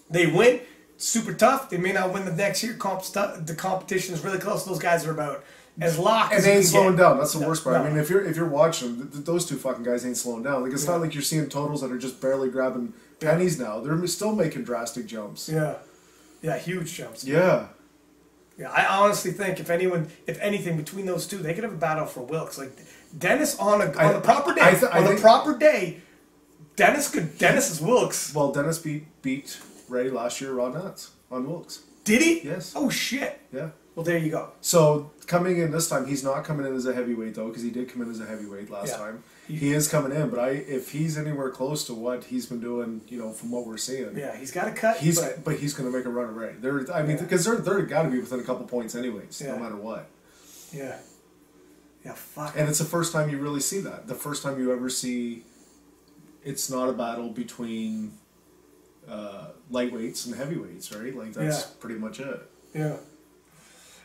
they win, super tough. They may not win the next year. The competition is really close. Those guys are about as locked as and they ain't slowing down. That's the No, worst part. no. I mean, if you're watching them, those two fucking guys ain't slowing down. Like, it's not like you're seeing totals that are just barely grabbing pennies now. They're still making drastic jumps. Yeah, huge jumps. Yeah. Yeah, I honestly think if anything, between those two, they could have a battle for Wilkes. Like, Dennis on the proper day, Dennis is Wilkes. Well, Dennis beat Ray last year, Raw Nats on Wilkes. Did he? Yes. Oh shit. Yeah. Well, there you go. So coming in this time, he's not coming in as a heavyweight though, because he did come in as a heavyweight last time. He is coming in, but if he's anywhere close to what he's been doing, you know, from what we're seeing, he's got to cut. But he's going to make a run of Ray. Because they're got to be within a couple points anyways, no matter what. Yeah. Yeah. Fuck. And it's the first time you really see that. The first time you ever see, it's not a battle between lightweights and heavyweights, right? Like that's pretty much it. Yeah.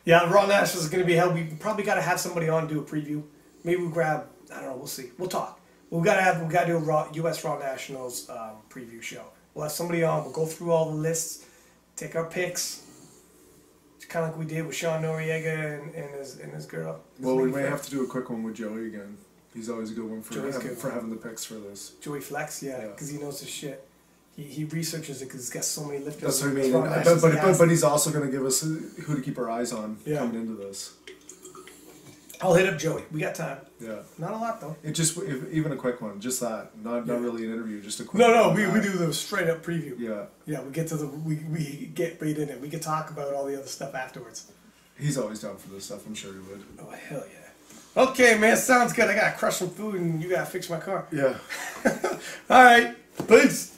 Yeah, Raw Nationals is going to be held. We probably got to have somebody on do a preview. Maybe we'll grab. I don't know. We'll see. We'll talk. We got to do a U.S. Raw Nationals preview show. We'll have somebody on. We'll go through all the lists, take our picks. It's kind of like we did with Sean Noriega and his girl. Well, we may have to do a quick one with Joey again. He's always a good one for having the picks for this. Joey Flex, because he knows his shit. He researches it because he's got so many lifters. That's what I mean. But he's also going to give us who to keep our eyes on coming into this. I'll hit up Joey. We got time. Yeah. Not a lot though. Even a quick one, just that. Not really an interview, just a quick. No, we do the straight up preview. Yeah. Yeah, we get to we get right in it. We can talk about all the other stuff afterwards. He's always down for this stuff. I'm sure he would. Oh hell yeah. Okay, man, sounds good. I gotta crush some food and you gotta fix my car. Yeah. All right. Peace.